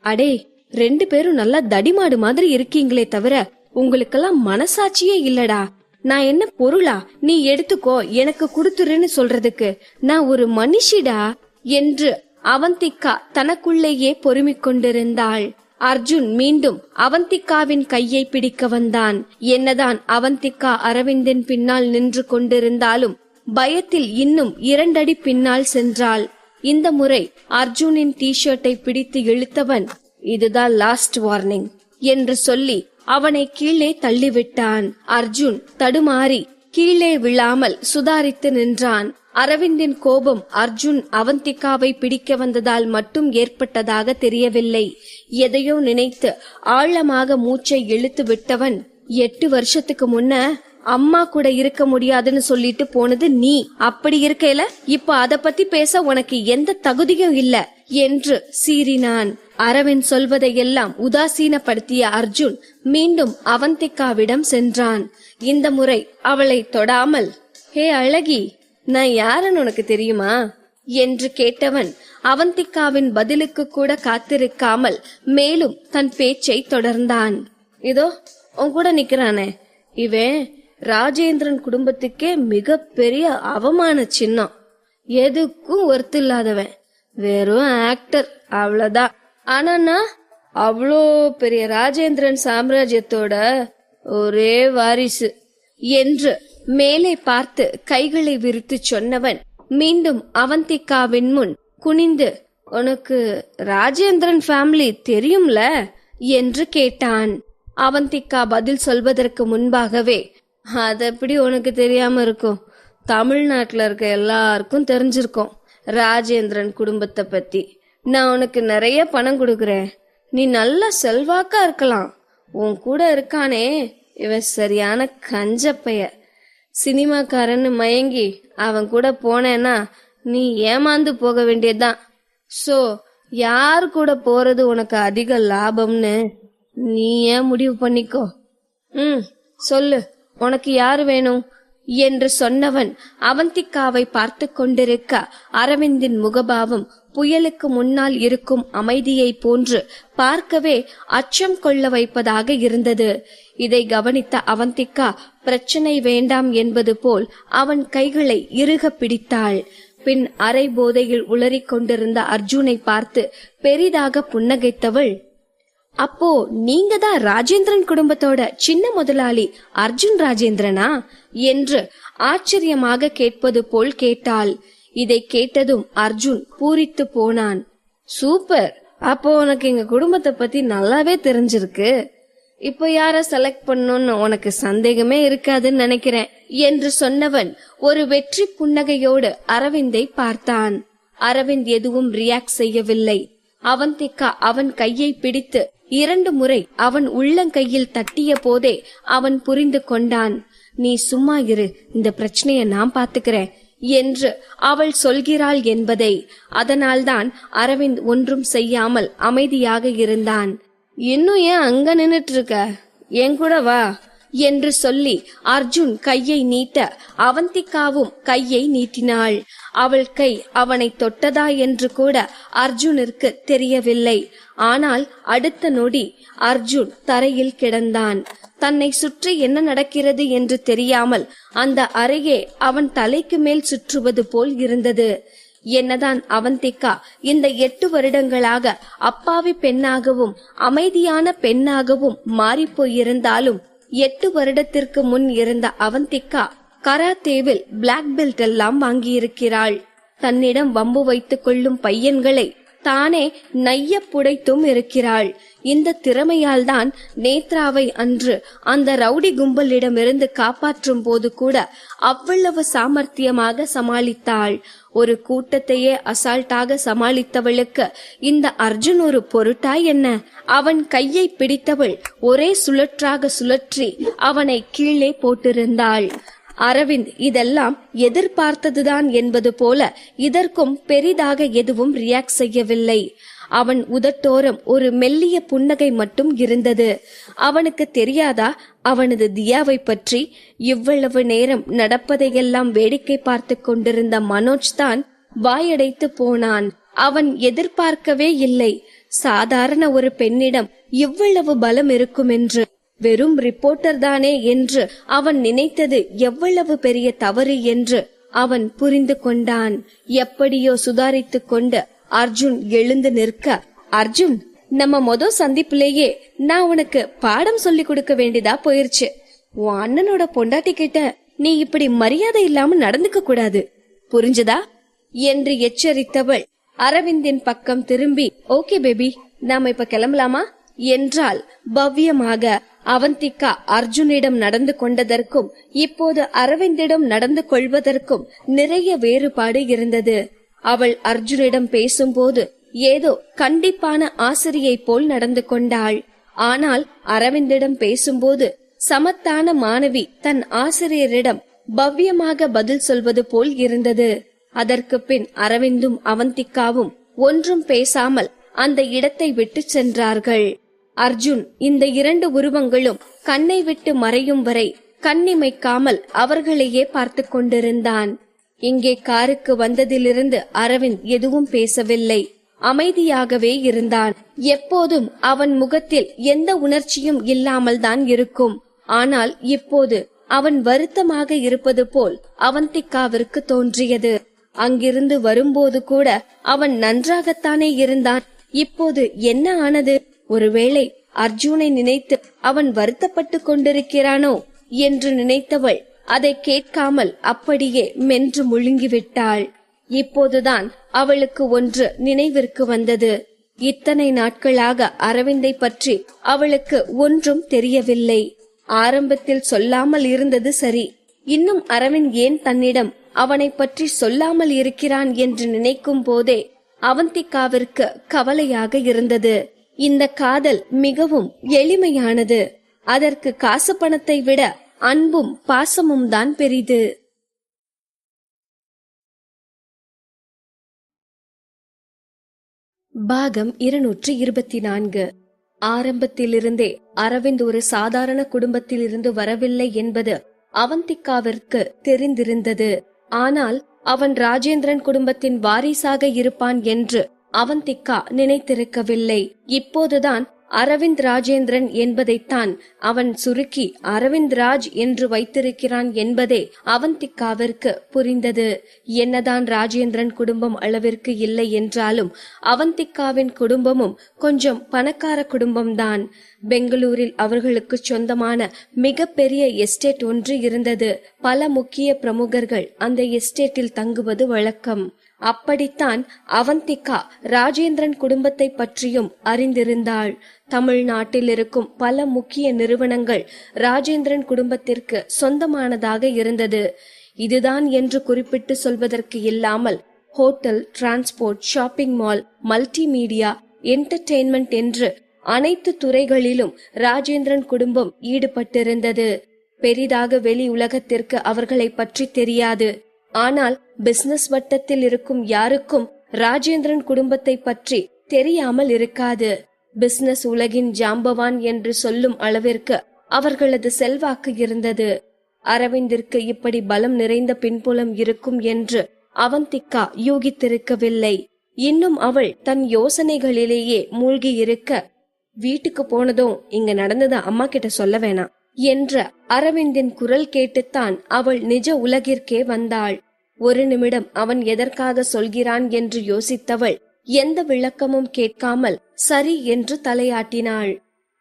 அடே, 2 பேரும் நல்லா தடிமாடு மாதிரி இருக்கீங்களே தவிர உங்களுக்கெல்லாம் மனசாட்சியே இல்லடா. நான் என்ன பொருளா, நீ எடுத்துக்கோ எனக்கு குடுத்துருன்னு சொல்றதுக்கு? நான் ஒரு மனுஷிடா என்று அவந்திகா தனக்குள்ளேயே பொறுமிக் கொண்டிருந்தாள். அர்ஜுன் மீண்டும் அவந்திகாவின் கையை பிடிக்க வந்தான். என்னதான் அவந்திகா அரவிந்தின் பின்னால் நின்று கொண்டிருந்தாலும் பயத்தில் இன்னும் 2 அடி பின்னால் சென்றாள். இந்த முறை அர்ஜுனின் டி-ஷர்ட்டை பிடித்து இழுத்தவன், இதுதான் லாஸ்ட் வார்னிங் என்று சொல்லி அவனை கீழே தள்ளிவிட்டான். அர்ஜுன் தடுமாறி கீழே விழாமல் சுதாரித்து நின்றான். அரவிந்தின் கோபம் அர்ஜுன் அவந்திகாவை பிடிக்க வந்ததால் மட்டும் ஏற்பட்டதாக தெரியவில்லை. எதையோ நினைத்து ஆழமாக மூச்சை இழுத்து விட்டவன், 8 வருஷத்துக்கு முன்ன அம்மா கூட இருக்க முடியாதுன்னு சொல்லிட்டு போனது நீ. அப்படி இருக்கையில இப்ப அத பத்தி பேச உனக்கு எந்த தகுதியும் இல்ல என்று சீறினான். அரவிந்த் சொல்வதையெல்லாம் உதாசீனப்படுத்திய அர்ஜுன் மீண்டும் அவந்திகாவிடம் சென்றான். இந்த முறை அவளை தொடாமல், ஹே அழகி, நான் யாருன்னு உனக்கு தெரியுமா என்று கேட்டவன் அவந்திகாவின் பதிலுக்கு கூட காத்திருக்காமல் மேலும் தன் பேச்சை தொடர்ந்தான். இதோ உன் கூட நிக்கிறானே, இவன் ராஜேந்திரன் குடும்பத்துக்கே மிக பெரிய அவமான சின்னம். எதுக்கும் ஒர்த்து இல்லாதவன், வெறும் ஆக்டர், அவ்வளவுதான். ஆனா அவ்வளோ பெரிய ராஜேந்திரன் சாம்ராஜ்யத்தோட ஒரே வாரிசு என்று மேலே பார்த்து கைகளை விரித்து சொன்னவன் மீண்டும் அவந்திகாவின் முன் குனிந்து, உனக்கு ராஜேந்திரன் ஃபேமிலி தெரியும்ல என்று கேட்டான். அவந்திகா பதில் சொல்வதற்கு முன்பாகவே, அது எப்படி உனக்கு தெரியாம இருக்கும்? தமிழ்நாட்டுல இருக்க எல்லாருக்கும் தெரிஞ்சிருக்கும் ராஜேந்திரன் குடும்பத்தை பத்தி. நான் உனக்கு நிறைய பணம் கொடுக்கறேன், நீ நல்ல செல்வாக்கா இருக்கலாம். உன் கூட இருக்கானே இவன் சரியான கஞ்சப்பைய. சினிமாக்காரன்னு மயங்கி அவன் கூட போனேன்னா நீ ஏமாந்து போக வேண்டியதுதான். சோ யார் கூட போறது உனக்கு அதிக லாபம்னு நீ ஏன் முடிவு பண்ணிக்கோ. சொல்லு, உனக்கு யாரு வேணும் என்று சொன்னவன் அவந்திகாவை பார்த்து கொண்டிருக்க அரவிந்தின் முகபாவம் புயலுக்கு முன்னால் இருக்கும் அமைதியை போன்று பார்க்கவே அச்சம் கொள்ள வைப்பதாக இருந்தது. இதை கவனித்த அவந்திகா பிரச்சனை வேண்டாம் என்பது போல் அவன் கைகளை இறுக பிடித்தாள். பின் அரை போதையில் உளறிக் கொண்டிருந்த அர்ஜுனை பார்த்து பெரிதாக புன்னகைத்தவள், அப்போ நீங்க தான் ராஜேந்திரன் குடும்பத்தோட சின்ன முதலாளி அர்ஜுன் ராஜேந்திரனா என்று ஆச்சரியமாக கேட்பது போல் கேட்டாள். இதை கேட்டதும் அர்ஜுன் பூரித்து போனான். சூப்பர், அப்போ உனக்கு எங்க குடும்பத்தை பத்தி நல்லாவே தெரிஞ்சிருக்கு. இப்போ யார செலக்ட் பண்ணணும்னு உனக்கு சந்தேகமே இருக்காதுன்னு நினைக்கிறேன் என்று சொன்னவன் ஒரு வெற்றி புன்னகையோடு அரவிந்தை பார்த்தான். அரவிந்த் எதுவும் ரியாக்ட் செய்யவில்லை. அவந்திகா அவன் கையை பிடித்து 2 முறை அவன் உள்ளங்கையில் தட்டிய போதே அவன் புரிந்து கொண்டான். நீ சும்மா இரு, இந்த பிரச்சனைய நான் பாத்துக்கிறேன் என்று அவள் சொல்கிறாள் என்பதை. அதனால்தான் அரவிந்த் ஒன்றும் செய்யாமல் அமைதியாக இருந்தான். இன்னும் ஏன் அங்க நின்னுட்டு இருக்க, என் கூட வா என்று சொல்லி அர்ஜுன் கையை நீட்ட அவந்திகாவும் கையை நீட்டினாள். அவள் கை அவனை தொட்டதா என்று கூட அர்ஜுனிற்கு தெரியவில்லை. ஆனால் அடுத்த நொடி அர்ஜுன் தரையில் கிடந்தான். தன்னை சுற்றி என்ன நடக்கிறது என்று தெரியாமல் அந்த அறையே அவன் தலைக்கு மேல் சுற்றுவது போல் இருந்தது. என்னதான் அவந்திகா இந்த 8 வருடங்களாக அப்பாவி பெண்ணாகவும் அமைதியான பெண்ணாகவும் மாறிப்போயிருந்தாலும் 8 வருடத்திற்கு முன் இருந்த அவந்திகா கராத்தேவில் பிளாக் பெல்ட் எல்லாம் வாங்கியிருக்கிறாள். தன்னிடம் வம்பு வைத்துக் கொள்ளும் பையன்களை தானே நைய புடைத்தும் இருக்கிறாள். இந்த திறமையால் தான் நேத்ராவை அன்று அந்த ரவுடி கும்பலிடமிருந்து காப்பாற்றும் போது கூட அவ்வளவு சாமர்த்தியமாக சமாளித்தாள். ஒரு கூட்டத்தையே அசால்ட்டாக சமாளித்தவளுக்கு இந்த அர்ஜுன் ஒரு பொருட்டா என்ன? அவன் கையை பிடித்தவள் ஒரே சுழற்றாக சுழற்றி அவனை கீழே போட்டிருந்தாள். அரவிந்த் இதெல்லாம் எதிர்பார்த்ததுதான் என்பது போல இதற்கும் பெரிதாக எதுவும் ரியாக்ட் செய்யவில்லை. அவன் உதட்டோரம் ஒரு மெல்லிய புன்னகை மட்டும் இருந்தது. அவனுக்கு தெரியாதா அவனது தியாவை பற்றி? இவ்வளவு நேரம் நடப்பதையெல்லாம் வேடிக்கை பார்த்து கொண்டிருந்த மனோஜ் தான் வாயடைத்து போனான். அவன் எதிர்பார்க்கவே இல்லை சாதாரண ஒரு பெண்ணிடம் இவ்வளவு பலம் இருக்கும் என்று. வெறும் ரிப்போர்ட்டர் தானே என்று அவன் நினைத்தது எவ்வளவு பெரிய தவறு என்று அவன் புரிந்து கொண்டான். எப்படியோ சுதாரித்துக் கொண்டு அர்ஜுன் எழுந்து நிற்க, அர்ஜுன், நம்ம சந்திப்பிலேயே நான் உனக்கு பாடம் சொல்லி கொடுக்க வேண்டியதா போயிருச்சு. உன் அண்ணனோட பொண்டாட்டி கிட்ட நீ இப்படி மரியாதை இல்லாம நடந்துக்க கூடாது, புரிஞ்சுதா என்று எச்சரித்தவள் அரவிந்தின் பக்கம் திரும்பி, ஓகே பேபி, நாம இப்ப கிளம்பலாமா என்றாள் பவ்யமாக. அவந்திகா அர்ஜுனிடம் நடந்து கொண்டதற்கும் இப்போது அரவிந்திடம் நடந்து கொள்வதற்கும் நிறைய வேறுபாடு இருந்தது. அவள் அர்ஜுனிடம் பேசும்போது ஏதோ கண்டிப்பான ஆசிரியை போல் நடந்து கொண்டாள். ஆனால் அரவிந்திடம் பேசும்போது சமத்தான மாணவி தன் ஆசிரியரிடம் பவ்யமாக பதில் சொல்வது போல் இருந்தது. அதற்கு பின் அரவிந்தும் அவந்திகாவும் ஒன்றும் பேசாமல் அந்த இடத்தை விட்டு சென்றார்கள். அர்ஜுன் இந்த 2 உருவங்களும் கண்ணை விட்டு மறையும் வரை கண்ணிமைக்காமல் அவர்களையே பார்த்து கொண்டிருந்தான். இங்கே காருக்கு வந்ததிலிருந்து அரவிந்த் எதுவும் பேசவில்லை, அமைதியாகவே இருந்தான். எப்போதும் அவன் முகத்தில் எந்த உணர்ச்சியும் இல்லாமல் தான் இருக்கும். ஆனால் இப்போது அவன் வருத்தமாக இருப்பது போல் அவந்திகாவிற்கு தோன்றியது. அங்கிருந்து வரும்போது கூட அவன் நன்றாகத்தானே இருந்தான். இப்போது என்ன ஆனது? ஒருவேளை அர்ஜுனை நினைத்து அவன் வருத்தப்பட்டு கொண்டிருக்கிறானோ என்று நினைத்தவள் அதை கேட்காமல் அப்படியே மென்று முழுங்கிவிட்டாள். இப்போதுதான் அவளுக்கு ஒன்று நினைவிற்கு வந்தது. இத்தனை நாட்களாக அரவிந்தை பற்றி அவளுக்கு ஒன்றும் தெரியவில்லை. ஆரம்பத்தில் சொல்லாமல் இருந்தது சரி, இன்னும் அரவிந்த் ஏன் தன்னிடம் அவனை பற்றி சொல்லாமல் இருக்கிறான் என்று நினைக்கும் போதே அவந்திகாவிற்கு கவலையாக இருந்தது. இந்த காதல் மிகவும் எளிமையானது. அதற்கு காசு பணத்தை விட அன்பும் பாசமும் தான் பெரிது. பாகம் 224. ஆரம்பத்திலிருந்தே அரவிந்த் ஒரு சாதாரண குடும்பத்தில் இருந்து வரவில்லை என்பது அவந்திகாவிற்கு தெரிந்திருந்தது. ஆனால் அவன் ராஜேந்திரன் குடும்பத்தின் வாரிசாக இருப்பான் என்று அவந்திகா நினைத்திருக்கவில்லை. இப்போதுதான் அரவிந்த் ராஜேந்திரன் என்பதைத்தான் அவன் சுருக்கி அரவிந்த் ராஜ் என்று வைத்திருக்கிறான் என்பதே அவந்திகாவிற்கு புரிந்தது. என்னதான் ராஜேந்திரன் குடும்பம் அளவிற்கு இல்லை என்றாலும் அவந்திகாவின் குடும்பமும் கொஞ்சம் பணக்கார குடும்பம்தான். பெங்களூரில் அவர்களுக்கு சொந்தமான மிக பெரிய எஸ்டேட் ஒன்று இருந்தது. பல முக்கிய பிரமுகர்கள் அந்த எஸ்டேட்டில் தங்குவது வழக்கம். அப்படித்தான் அவந்திகா ராஜேந்திரன் குடும்பத்தை பற்றியும் அறிந்திருந்தாள். தமிழ்நாட்டில் இருக்கும் பல முக்கிய நிறுவனங்கள் ராஜேந்திரன் குடும்பத்திற்கு சொந்தமானதாக இருந்தது. இதுதான் என்று குறிப்பிட்டு சொல்வதற்கு இல்லாமல் hotel, transport, shopping mall, multimedia, entertainment என்று அனைத்து துறைகளிலும் ராஜேந்திரன் குடும்பம் ஈடுபட்டிருந்தது. பெரிதாக வெளி உலகத்திற்கு அவர்களை பற்றி தெரியாது. ஆனால் பிசினஸ் வட்டத்தில் இருக்கும் யாருக்கும் ராஜேந்திரன் குடும்பத்தை பற்றி தெரியாமல் இருக்காது. பிசினஸ் உலகின் ஜாம்பவான் என்று சொல்லும் அளவிற்கு அவர்களது செல்வாக்கு இருந்தது. அரவிந்திற்கு இப்படி பலம் நிறைந்த பின்புலம் இருக்கும் என்று அவந்திகா யூகித்திருக்கவில்லை. இன்னும் அவள் தன் யோசனைகளிலேயே மூழ்கி இருக்க, வீட்டுக்கு போனதும் இங்க நடந்தத அம்மா கிட்ட சொல்ல வேணாம் என்ற அரவிந்தின் குரல் கேட்டுத்தான் அவள் நிஜ உலகிற்கே வந்தாள். ஒரு நிமிடம் அவன் எதற்காக சொல்கிறான் என்று யோசித்தவள் எந்த விளக்கமும் கேட்காமல் சரி என்று தலையாட்டினாள்.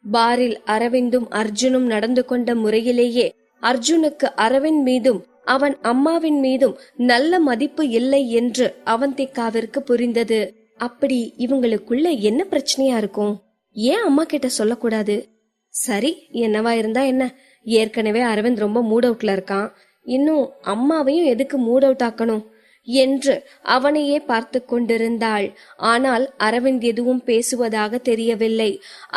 பாரில் அரவிந்தும் அர்ஜுனும் நடந்து கொண்ட முறையிலேயே அர்ஜுனுக்கு அரவிந்த் மீதும் அவன் அம்மாவின் மீதும் நல்ல மதிப்பு இல்லை என்று அவந்திகாவிற்கு புரிந்தது. அப்படி இவங்களுக்குள்ள என்ன பிரச்சனையா இருக்கும்? ஏன் அம்மா கிட்ட சொல்லக்கூடாது? சரி, என்னவா இருந்தா என்ன, ஏற்கனவே அரவிந்த் ரொம்ப மூட் அவுட்ல இருக்கான், இன்னும் அம்மாவையும் எதுக்கு மூட் அவுட் ஆக்கணும் என்று அவனையே பார்த்து கொண்டிருந்தாள். ஆனால் அரவிந்த் எதுவும் பேசுவதாக தெரியவில்லை.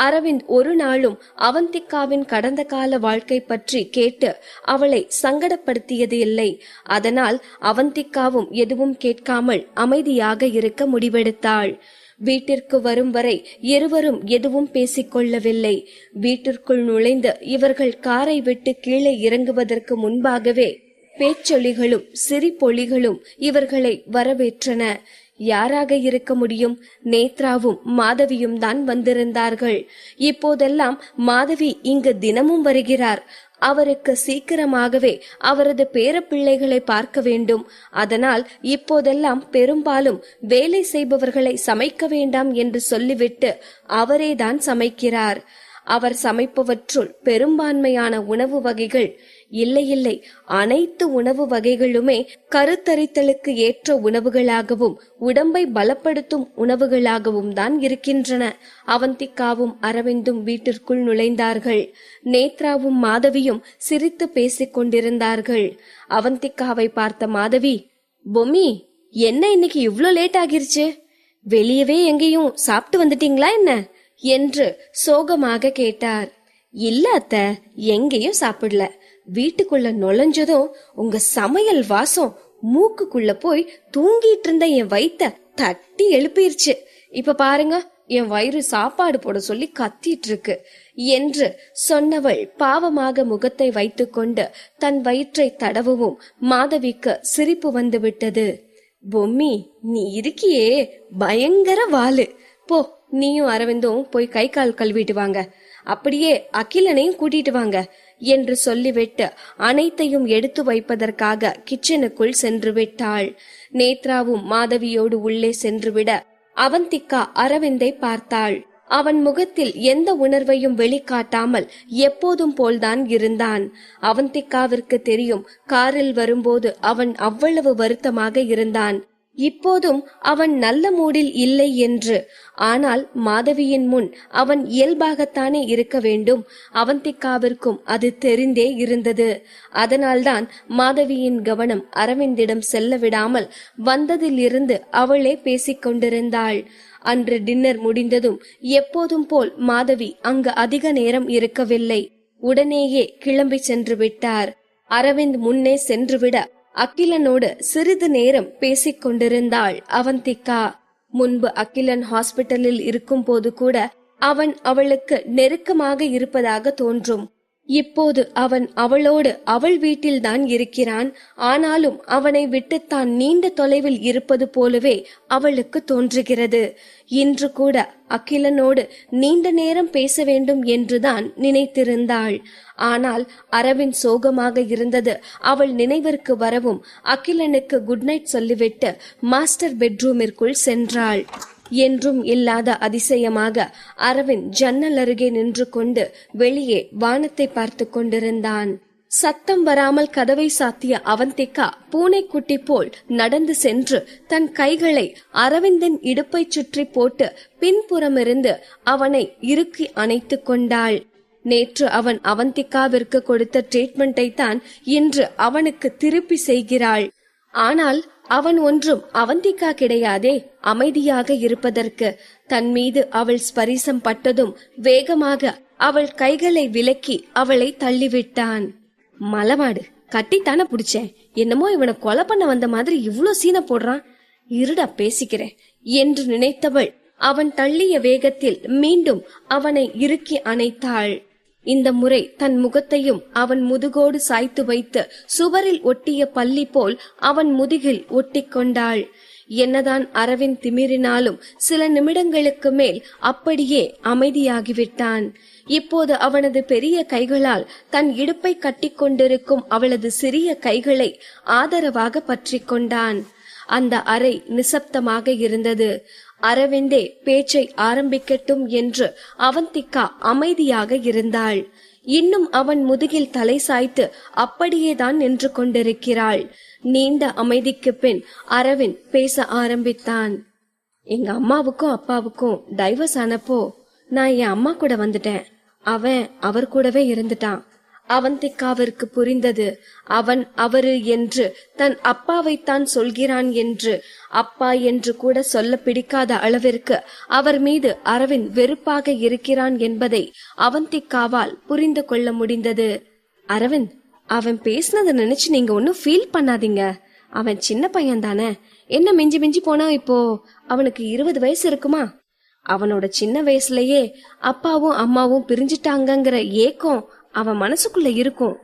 அரவிந்த் ஒரு நாளும் அவந்திகாவின் கடந்த கால வாழ்க்கை பற்றி கேட்டு அவளை சங்கடப்படுத்தியது இல்லை. அதனால் அவந்திகாவும் எதுவும் கேட்காமல் அமைதியாக இருக்க முடிவெடுத்தாள். வீட்டிற்கு வரும் வரை இருவரும் எதுவும் பேசிக்கொள்ளவில்லை. வீட்டிற்குள் நுழைந்து இவர்கள் காரை விட்டு கீழே இறங்குவதற்கு முன்பாகவே பேச்சொலிகளும் சிரிப்பொலிகளும் இவர்களை வரவேற்றன. யாராக இருக்க முடியும்? நேத்ராவும் மாதவியும் தான் வந்திருந்தார்கள். இப்போதெல்லாம் மாதவி இங்கு தினமும் வருகிறார். அவருக்கு சீக்கிரமாகவே அவரது பேரப்பிள்ளைகளை பார்க்க வேண்டும். அதனால் இப்போதெல்லாம் பெரும்பாலும் வேலை செய்பவர்களை சமைக்க வேண்டாம் என்று சொல்லிவிட்டு அவரேதான் சமைக்கிறார். அவர் சமைப்பவற்றுள் பெரும்பான்மையான உணவு வகைகள், இல்லை அனைத்து உணவு வகைகளுமே கருத்தரித்தலுக்கு ஏற்ற உணவுகளாகவும் உடம்பை பலப்படுத்தும் உணவுகளாகவும் தான் இருக்கின்றன. அவந்திகாவும் அரவிந்தும் வீட்டிற்குள் நுழைந்தார்கள். நேத்ராவும் மாதவியும் சிரித்து பேசிக் கொண்டிருந்தார்கள். அவந்திகாவை பார்த்த மாதவி, பொம்மி, என்ன இன்னைக்கு இவ்ளோ லேட் ஆகிருச்சு? வெளியவே எங்கேயும் சாப்பிட்டு வந்துட்டீங்களா என்ன என்று சோகமாக கேட்டார். இல்ல அத்தை, எங்கேயும் சாப்பிடல. வீட்டுக்குள்ள நுழைஞ்சதும் உங்க சமையல் வாசம் மூக்குக்குள்ள போய் தூங்கிட்டு இருந்த என் வயித்த தட்டி எழுப்பிருச்சு. இப்ப பாருங்க, என் வயிறு சாப்பாடு போட சொல்லி கத்திட்டு இருக்கு என்று சொன்னவள் பாவமாக முகத்தை வைத்துக்கொண்டு தன் வயிற்றை தடவவும் மாதவிக்கு சிரிப்பு வந்து விட்டது. பொம்மி, நீ இருக்கியே பயங்கர வாலு. போ, நீயும் அரவிந்தும் போய் கை கால் கழுவிட்டு வாங்க, அப்படியே அகிலனையும் கூட்டிட்டு வாங்க என்று சொல்லிவிட்டு அனைத்தையும் எடுத்து வைப்பதற்காக கிச்சனுக்குள் சென்று விட்டாள். நேத்ராவும் மாதவியோடு உள்ளே சென்றுவிட அவந்திகா அரவிந்தை பார்த்தாள். அவன் முகத்தில் எந்த உணர்வையும் வெளிக்காட்டாமல் எப்போதும் போல்தான் இருந்தான். அவந்திகாவிற்கு தெரியும், காரில் வரும்போது அவன் அவ்வளவு வருத்தமாக இருந்தான். இப்போதும் அவன் நல்ல மூடில் இல்லை என்று. ஆனால் மாதவியின் முன் அவன் இயல்பாகத்தானே இருக்க வேண்டும். அவந்திகாவிற்கும் அது தெரிந்தே இருந்தது. அதனால்தான் மாதவியின் கவனம் அரவிந்திடம் செல்ல விடாமல் வந்ததில் இருந்து அவளே பேசிக் கொண்டிருந்தாள். அன்று டின்னர் முடிந்ததும் எப்போதும் போல் மாதவி அங்கு அதிக நேரம் இருக்கவில்லை. உடனேயே கிளம்பி சென்று விட்டார். அரவிந்த் முன்னே சென்றுவிட அகிலனோடு சிறிது நேரம் பேசிக் கொண்டிருந்தாள் அவந்திகா. முன்பு அகிலன் ஹாஸ்பிட்டலில் இருக்கும் போது கூட அவன் அவளுக்கு நெருக்கமாக இருப்பதாக தோன்றும். இப்போது அவன் அவளோடு அவள் வீட்டில்தான் இருக்கிறான். ஆனாலும் அவனை விட்டு தான் நீண்ட தொலைவில் இருப்பது போலவே அவளுக்கு தோன்றுகிறது. இன்று கூட அகிலனோடு நீண்ட நேரம் பேச வேண்டும் என்றுதான் நினைத்திருந்தாள். ஆனால் அரவிந்த் சோகமாக இருந்தது அவள் நினைவிற்கு வரவும் அகிலனுக்கு குட் நைட் சொல்லிவிட்டு மாஸ்டர் பெட்ரூமிற்குள் சென்றாள். என்றும் இல்லாத அதிசயமாக அரவிந்த் ஜன்னல் அருகே நின்று கொண்டு வெளியே வானத்தை பார்த்து கொண்டிருந்தான். சத்தம் வராமல் கதவை சாத்திய அவந்திகா பூனைக்குட்டி போல் நடந்து சென்று தன் கைகளை அரவிந்தின் இடுப்பை சுற்றி போட்டு பின்புறமிருந்து அவனை இறுக்கி அணைத்து கொண்டாள். நேற்று அவன் அவந்திகாவிற்கு கொடுத்த ட்ரீட்மெண்டை தான் இன்று அவனுக்கு திருப்பி செய்கிறாள். ஆனால் அவன் ஒன்றும் அவந்திகா கிடையாதே அமைதியாக இருப்பதற்கு. தன் மீது அவள் ஸ்பரிசம் பட்டதும் வேகமாக அவள் கைகளை விலக்கி அவளை தள்ளிவிட்டான். மலமாடு கட்டித்தானே புடிச்சேன், என்னமோ இவனை கொலை பண்ண வந்த மாதிரி இவ்ளோ சீனை போடுறான், இருடா பேசிக்கிறேன் என்று நினைத்தவள் அவன் தள்ளிய வேகத்தில் மீண்டும் அவனை இறுக்கி அணைத்தாள். இந்த முறை தன் முகத்தையும் அவன் முதுகோடு சாய்த்து வைத்து சுவரில் ஒட்டிய பல்லி போல் அவன் முதுகில் ஒட்டிக்கொண்டாள். என்னதான் அரவிந்த் திமிரினாலும் சில நிமிடங்களுக்கு மேல் அப்படியே அமைதியாகிவிட்டான். இப்போது அவனது பெரிய கைகளால் தன் இடுப்பை கட்டி கொண்டிருக்கும் அவளது சிறிய கைகளை ஆதரவாக பற்றி கொண்டான். அந்த அறை நிசப்தமாக இருந்தது. அரவிந்தே பேச்சை ஆரம்பிக்கட்டும் என்று அவந்திகா அமைதியாக இருந்தாள். இன்னும் அவன் முதுகில் தலை சாய்த்து அப்படியேதான் நின்று கொண்டிருக்கிறாள். நீண்ட அமைதிக்கு பின் அரவிந்த் பேச ஆரம்பித்தான். எங்க அம்மாவுக்கும் அப்பாவுக்கும் டைவர்ஸ் ஆனப்போ நான் என் அம்மா கூட வந்துட்டேன். அவன் அவர் கூடவே இருந்துட்டான். அவந்திகாவிற்கு புரிந்தது. அவன் அவரு என்று தன் அப்பாவைத்தான் சொல்கிறான் என்று. அப்பா என்று கூட சொல்ல பிடிக்காத அளவிற்கு அவர் மீது அரவிந்த் வெறுப்பாக இருக்கிறான் என்பதை அவந்திகாவால் புரிந்து கொள்ள முடிந்தது. அரவிந்த், அவன் பேசினதை நினைச்சு நீங்க ஒன்னும் ஃபீல் பண்ணாதீங்க. அவன் சின்ன பையன் தானே, என்ன மிஞ்சி மிஞ்சி போனா இப்போ அவனுக்கு 20 வயசு இருக்குமா? அவனோட சின்ன வயசுலயே அப்பாவும் அம்மாவும் பிரிஞ்சிட்டாங்கங்கிற ஏக்கம் அவன் மனசுக்குள்ள இருக்கும்.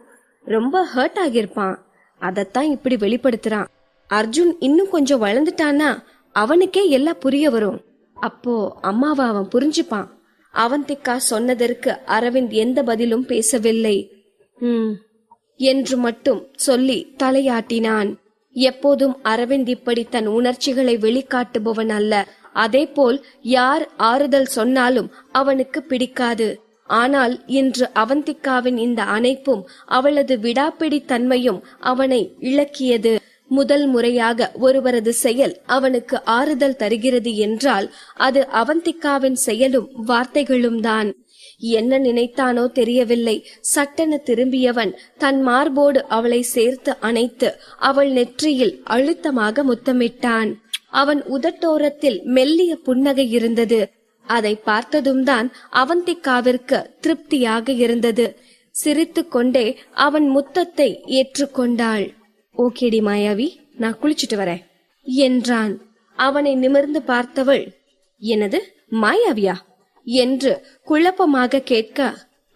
ரொம்ப ஹர்ட் ஆகியிருப்பான். அதத்தான் இப்படி வெளிப்படுத்துறான். அர்ஜுன் இன்னும் கொஞ்சம் வளர்ந்துட்டானா அவனுக்கே எல்லாம் புரிய வரும். அப்போ அம்மாவை அவன் புரிஞ்சுப்பான். அவந்திகா சொன்னதற்கு அரவிந்த் எந்த பதிலும் பேசவில்லை. என்று மட்டும் சொல்லி தலையாட்டினான். எப்போதும் அரவிந்த் இப்படி தன் உணர்ச்சிகளை வெளிக்காட்டுபவன் அல்ல. அதேபோல் யார் ஆறுதல் சொன்னாலும் அவனுக்கு பிடிக்காது. ஆனால் இன்று அவந்திகாவின் இந்த அணைப்பும் அவளது விடாப்பிடி தன்மையும் அவனை இழக்கியது. முதல் முறையாக ஒருவரது செயல் அவனுக்கு ஆறுதல் தருகிறது என்றால் அது அவந்திகாவின் செயலும் வார்த்தைகளும் தான். என்ன நினைத்தானோ தெரியவில்லை. சட்டென திரும்பியவன் தன் மார்போடு அவளை சேர்த்து அணைத்து அவள் நெற்றியில் அழுத்தமாக முத்தமிட்டான். அவன் உதட்டோரத்தில் மெல்லிய புன்னகை இருந்தது. அதை பார்த்ததும் தான் அவந்திகாவிற்கு திருப்தியாக இருந்தது. சிரித்து கொண்டே அவன் முத்தத்தை ஏற்றுக்கொண்டாள். ஓகேடி மாயாவி, நான் குளிச்சுட்டு வரேன் என்றான். அவனை நிமிர்ந்து பார்த்தவள், என்னது மாயாவியா என்று குழப்பமாக கேட்க,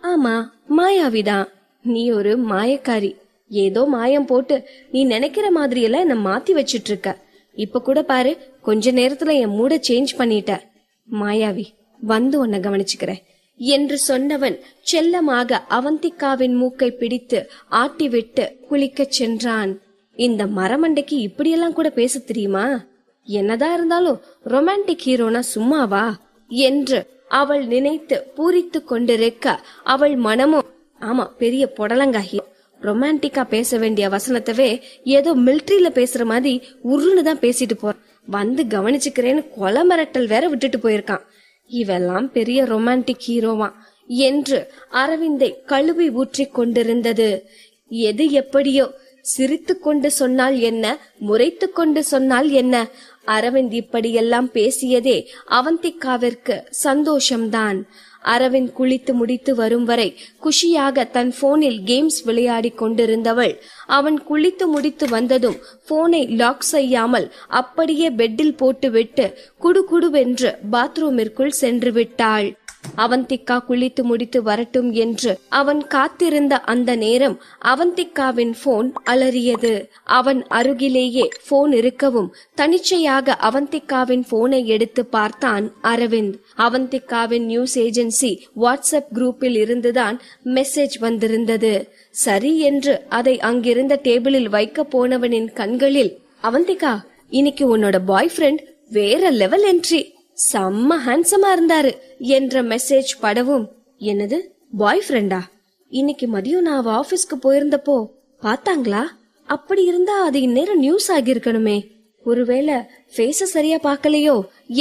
ஆமா மாயாவிதான், நீ ஒரு மாயக்காரி. ஏதோ மாயம் போட்டு நீ நினைக்கிற மாதிரி எல்லாம் என்ன மாத்தி வச்சிட்டு இருக்க. இப்ப கூட பாரு, கொஞ்ச நேரத்துல என் மூட சேஞ்ச் பண்ணிட்ட. மாயாவி, வந்து உன்னை கவனிச்சுக்கிறேன் என்று சொன்னவன் செல்லமாக அவந்திகாவின் மூக்கை பிடித்து ஆட்டிவிட்டு குளிக்கச் சென்றான். இந்த மரமண்டைக்கு இப்படியெல்லாம் கூட பேச தெரியுமா? என்னதான் இருந்தாலும் ரொமான்டிக் ஹீரோனா சும்மாவா என்று அவள் நினைத்து பூரித்து கொண்டிருக்க அவள் மனமும், ஆமா பெரிய பொடலங்காகி, ரொமான்டிக்கா பேச வேண்டிய வசனத்தவே ஏதோ மிலிட்ரியில பேசுற மாதிரி உருன்னு தான் பேசிட்டு போற. வந்து கவனிச்சுக்கிறேன்னு கொலை மிரட்டல் வேற விட்டுட்டு போயிருக்கான். இவெல்லாம் பெரிய ரொமான்டிக் ஹீரோவா என்று அரவிந்தை கழுவி ஊற்றி கொண்டிருந்தது. எது எப்படியோ, சிரித்து கொண்டு சொன்னால் என்ன, முறைத்து கொண்டு சொன்னால் என்ன, அரவிந்த் இப்படியெல்லாம் பேசியதே அவந்திகாவிற்கு சந்தோஷம்தான். அரவிந்த் குளித்து முடித்து வரும் வரை குஷியாக தன் போனில் கேம்ஸ் விளையாடி கொண்டிருந்தவள் அவன் குளித்து முடித்து வந்ததும் போனை லாக் செய்யாமல் அப்படியே பெட்டில் போட்டுவிட்டு குடுகுடுவென்று பாத்ரூமிற்குள் சென்று விட்டாள். அவந்திகா குளித்து முடித்து வரட்டும் என்று அவன் காத்திருந்த அந்த நேரம் அவந்திகாவின் போன் அலறியது. அவன் அருகிலேயே போன் இருக்கவும் தனிச்சையாக அவந்திகாவின் போனை எடுத்து பார்த்தான் அரவிந்த். அவந்திகாவின் நியூஸ் ஏஜென்சி வாட்ஸ்அப் குரூப்பில் இருந்துதான் மெசேஜ் வந்திருந்தது. சரி என்று அதை அங்கிருந்த டேபிளில் வைக்க போனவனின் கண்களில், அவந்திகா, இன்னைக்கு உன்னோட பாய் ஃப்ரெண்ட் வேற லெவல் என்ட்ரி, செம்ம ஹேண்ட்ஸமா இருந்தாரு என்ற மெசேஜ் படவும், என்னது பாய் ஃப்ரெண்டா? இன்னைக்கு மதியம் நான் ஆபீஸ்க்கு போயிருந்தப்போ பாத்தாங்களா? அப்படி இருந்தா அது இந்நேரம் நியூஸ் ஆகியிருக்கணுமே. ஒருவேளை ஃபேஸ சரியா பார்க்கலையோ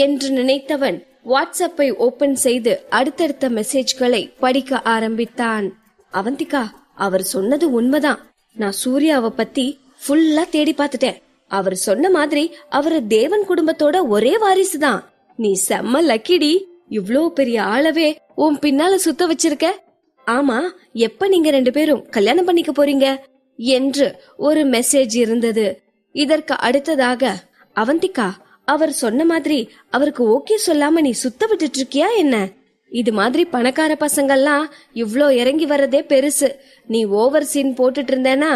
என்று நினைத்தவன் வாட்ஸ்அப்பை ஓபன் செய்து அடுத்தடுத்த மெசேஜ்களை படிக்க ஆரம்பித்தான். அவந்திகா, அவர் சொன்னது உண்மைதான். நான் சூர்யாவை பத்தி ஃபுல்லா தேடி பார்த்துட்டேன். அவர் சொன்ன மாதிரி அவரு தேவன் குடும்பத்தோட ஒரே வாரிசுதான். நீ செம்ம லக்கிடி. இவ்ளோ பெரிய ஆளவே உன் பின்னால சுத்த வச்சிருக்க. ஆமா, எப்ப நீங்க 2 பேரும் கல்யாணம் பண்ணிக்க போறீங்க என்று ஒரு மெசேஜ் இருந்தது. இதற்கு அடுத்ததாக, அவந்திகா, அவர் சொன்ன மாதிரி அவருக்கு ஓகே சொல்லாம நீ சுத்த விட்டுட்டு இருக்கியா என்ன? இது மாதிரி பணக்கார பசங்கள்லாம் இவ்ளோ இறங்கி வர்றதே பெருசு. நீ ஓவர் சீன் போட்டுட்டு இருந்தேனா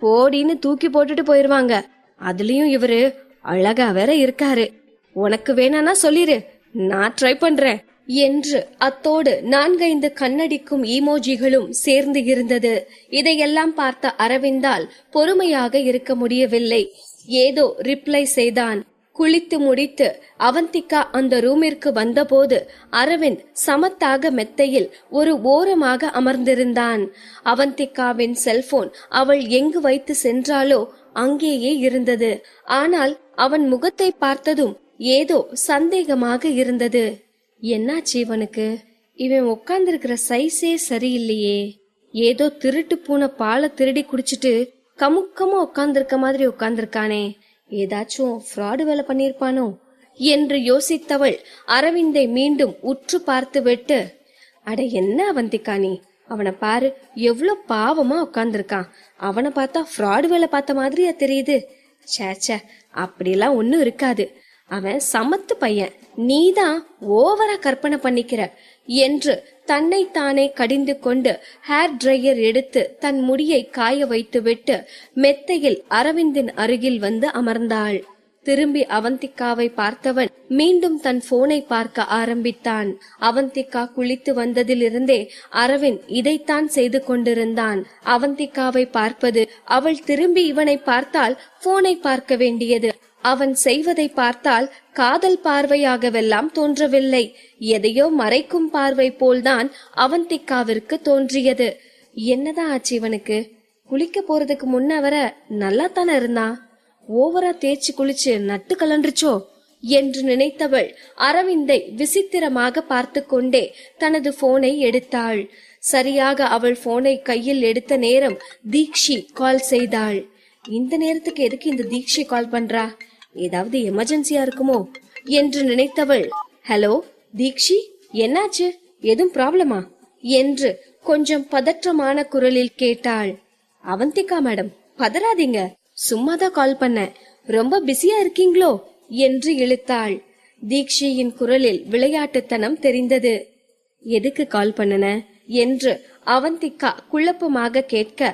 போடின்னு தூக்கி போட்டுட்டு போயிருவாங்க. அதுலயும் இவரு அழகா வேற இருக்காரு. உனக்கு வேணானா சொல்லிரு, நான் ட்ரை பண்றேன் என்று அத்தோடு 4-5 கண்ணடிக்கும் ஈமோஜிகளும் சேர்ந்து இருந்தது. இதையெல்லாம் பார்த்த அரவிந்தால் பொறுமையாக இருக்க முடியவில்லை. ஏதோ ரிப்ளை செய்தான். குளித்து முடித்து அவந்திகா அந்த ரூமிற்கு வந்தபோது அரவிந்த் சமத்தாக மெத்தையில் ஒரு ஓரமாக அமர்ந்திருந்தான். அவந்திகாவின் செல்போன் அவள் எங்கு வைத்து சென்றாலோ அங்கேயே இருந்தது. ஆனால் அவன் முகத்தை பார்த்ததும் ஏதோ சந்தேகமாக இருந்தது. என்னாச்சு இவனுக்கு? இவன் உட்கார்ந்திருக்கிற சைஸே சரியில்லையே. ஏதோ திருட்டு பூனை பாலை திருடி குடிச்சிட்டு கமுக்கமா உட்கார்ந்திருக்க மாதிரி உட்கார்ந்திருக்கானே. ஏதாச்சும் ஃப்ராடு வேலை பண்ணிருப்பானோ என்று யோசித்தவள் அரவிந்தை மீண்டும் உற்று பார்த்து விட்டு, அட என்ன அவந்திகா நீ, அவனை பாரு, எவ்வளவு பாவமா உட்கார்ந்திருக்கான். அவனை பார்த்தா ஃப்ராடு வேலை பார்த்த மாதிரியா தெரியுது. சேச்ச, அப்படிலாம் ஒன்னும் இருக்காது. அவன் சமத்து பையன், நீதான் ஓவரா கற்பனை பண்ணிக்கிற என்று தன்னைத்தானே கடிந்து கொண்டு ஹேர் டிரையர் எடுத்து தன் முடியை காய வைத்து விட்டு மெத்தையில் அரவிந்தின் அருகில் வந்து அமர்ந்தாள். திரும்பி அவந்திகாவை பார்த்தவன் மீண்டும் தன் போனை பார்க்க ஆரம்பித்தான். அவந்திகா குளித்து வந்ததிலிருந்தே அரவிந்த் இதைத்தான் செய்து கொண்டிருந்தான். அவந்திகாவை பார்ப்பது, அவள் திரும்பி இவனை பார்த்தால் போனை பார்க்க வேண்டியது. அவன் செய்வதை பார்த்தால் காதல் பார்வையாகவெல்லாம் தோன்றவில்லை, எதையோ மறைக்கும் பார்வை போல்தான் அவந்திகாவிற்கு தோன்றியது. என்னதான் ஆச்சு இவனுக்கு? குளிக்க போறதுக்கு முன்ன வர நல்லா தானே இருந்தான். ஓவரா தேய்ச்சி குளிச்சு நட்டு கலண்டுச்சோ என்று நினைத்தவள் அரவிந்தை விசித்திரமாக பார்த்து கொண்டே தனது போனை எடுத்தாள். சரியாக அவள் போனை கையில் எடுத்த நேரம் தீக்ஷி கால் செய்தாள். இந்த நேரத்துக்கு எதுக்கு இந்த தீக்ஷி கால் பண்றா? ஏதாவது எமர்ஜென்சியா இருக்குமோ என்று நினைத்தவள், ஹலோ தீக்ஷி, என்னாச்சு? எதுவும் ப்ராப்ளமா என்று கொஞ்சம் பதற்றமான குரலில் கேட்டாள். அவந்திகா மேடம், பதறாதீங்க, சும்மாதான் கால் பண்ண. ரொம்ப பிஸியா இருக்கீங்களோ என்று இழுத்தாள். தீக்ஷியின் குரலில் விளையாட்டுத்தனம் தெரிந்தது. எதுக்கு கால் பண்ணன என்று அவந்திகா குழப்பமாக கேட்க,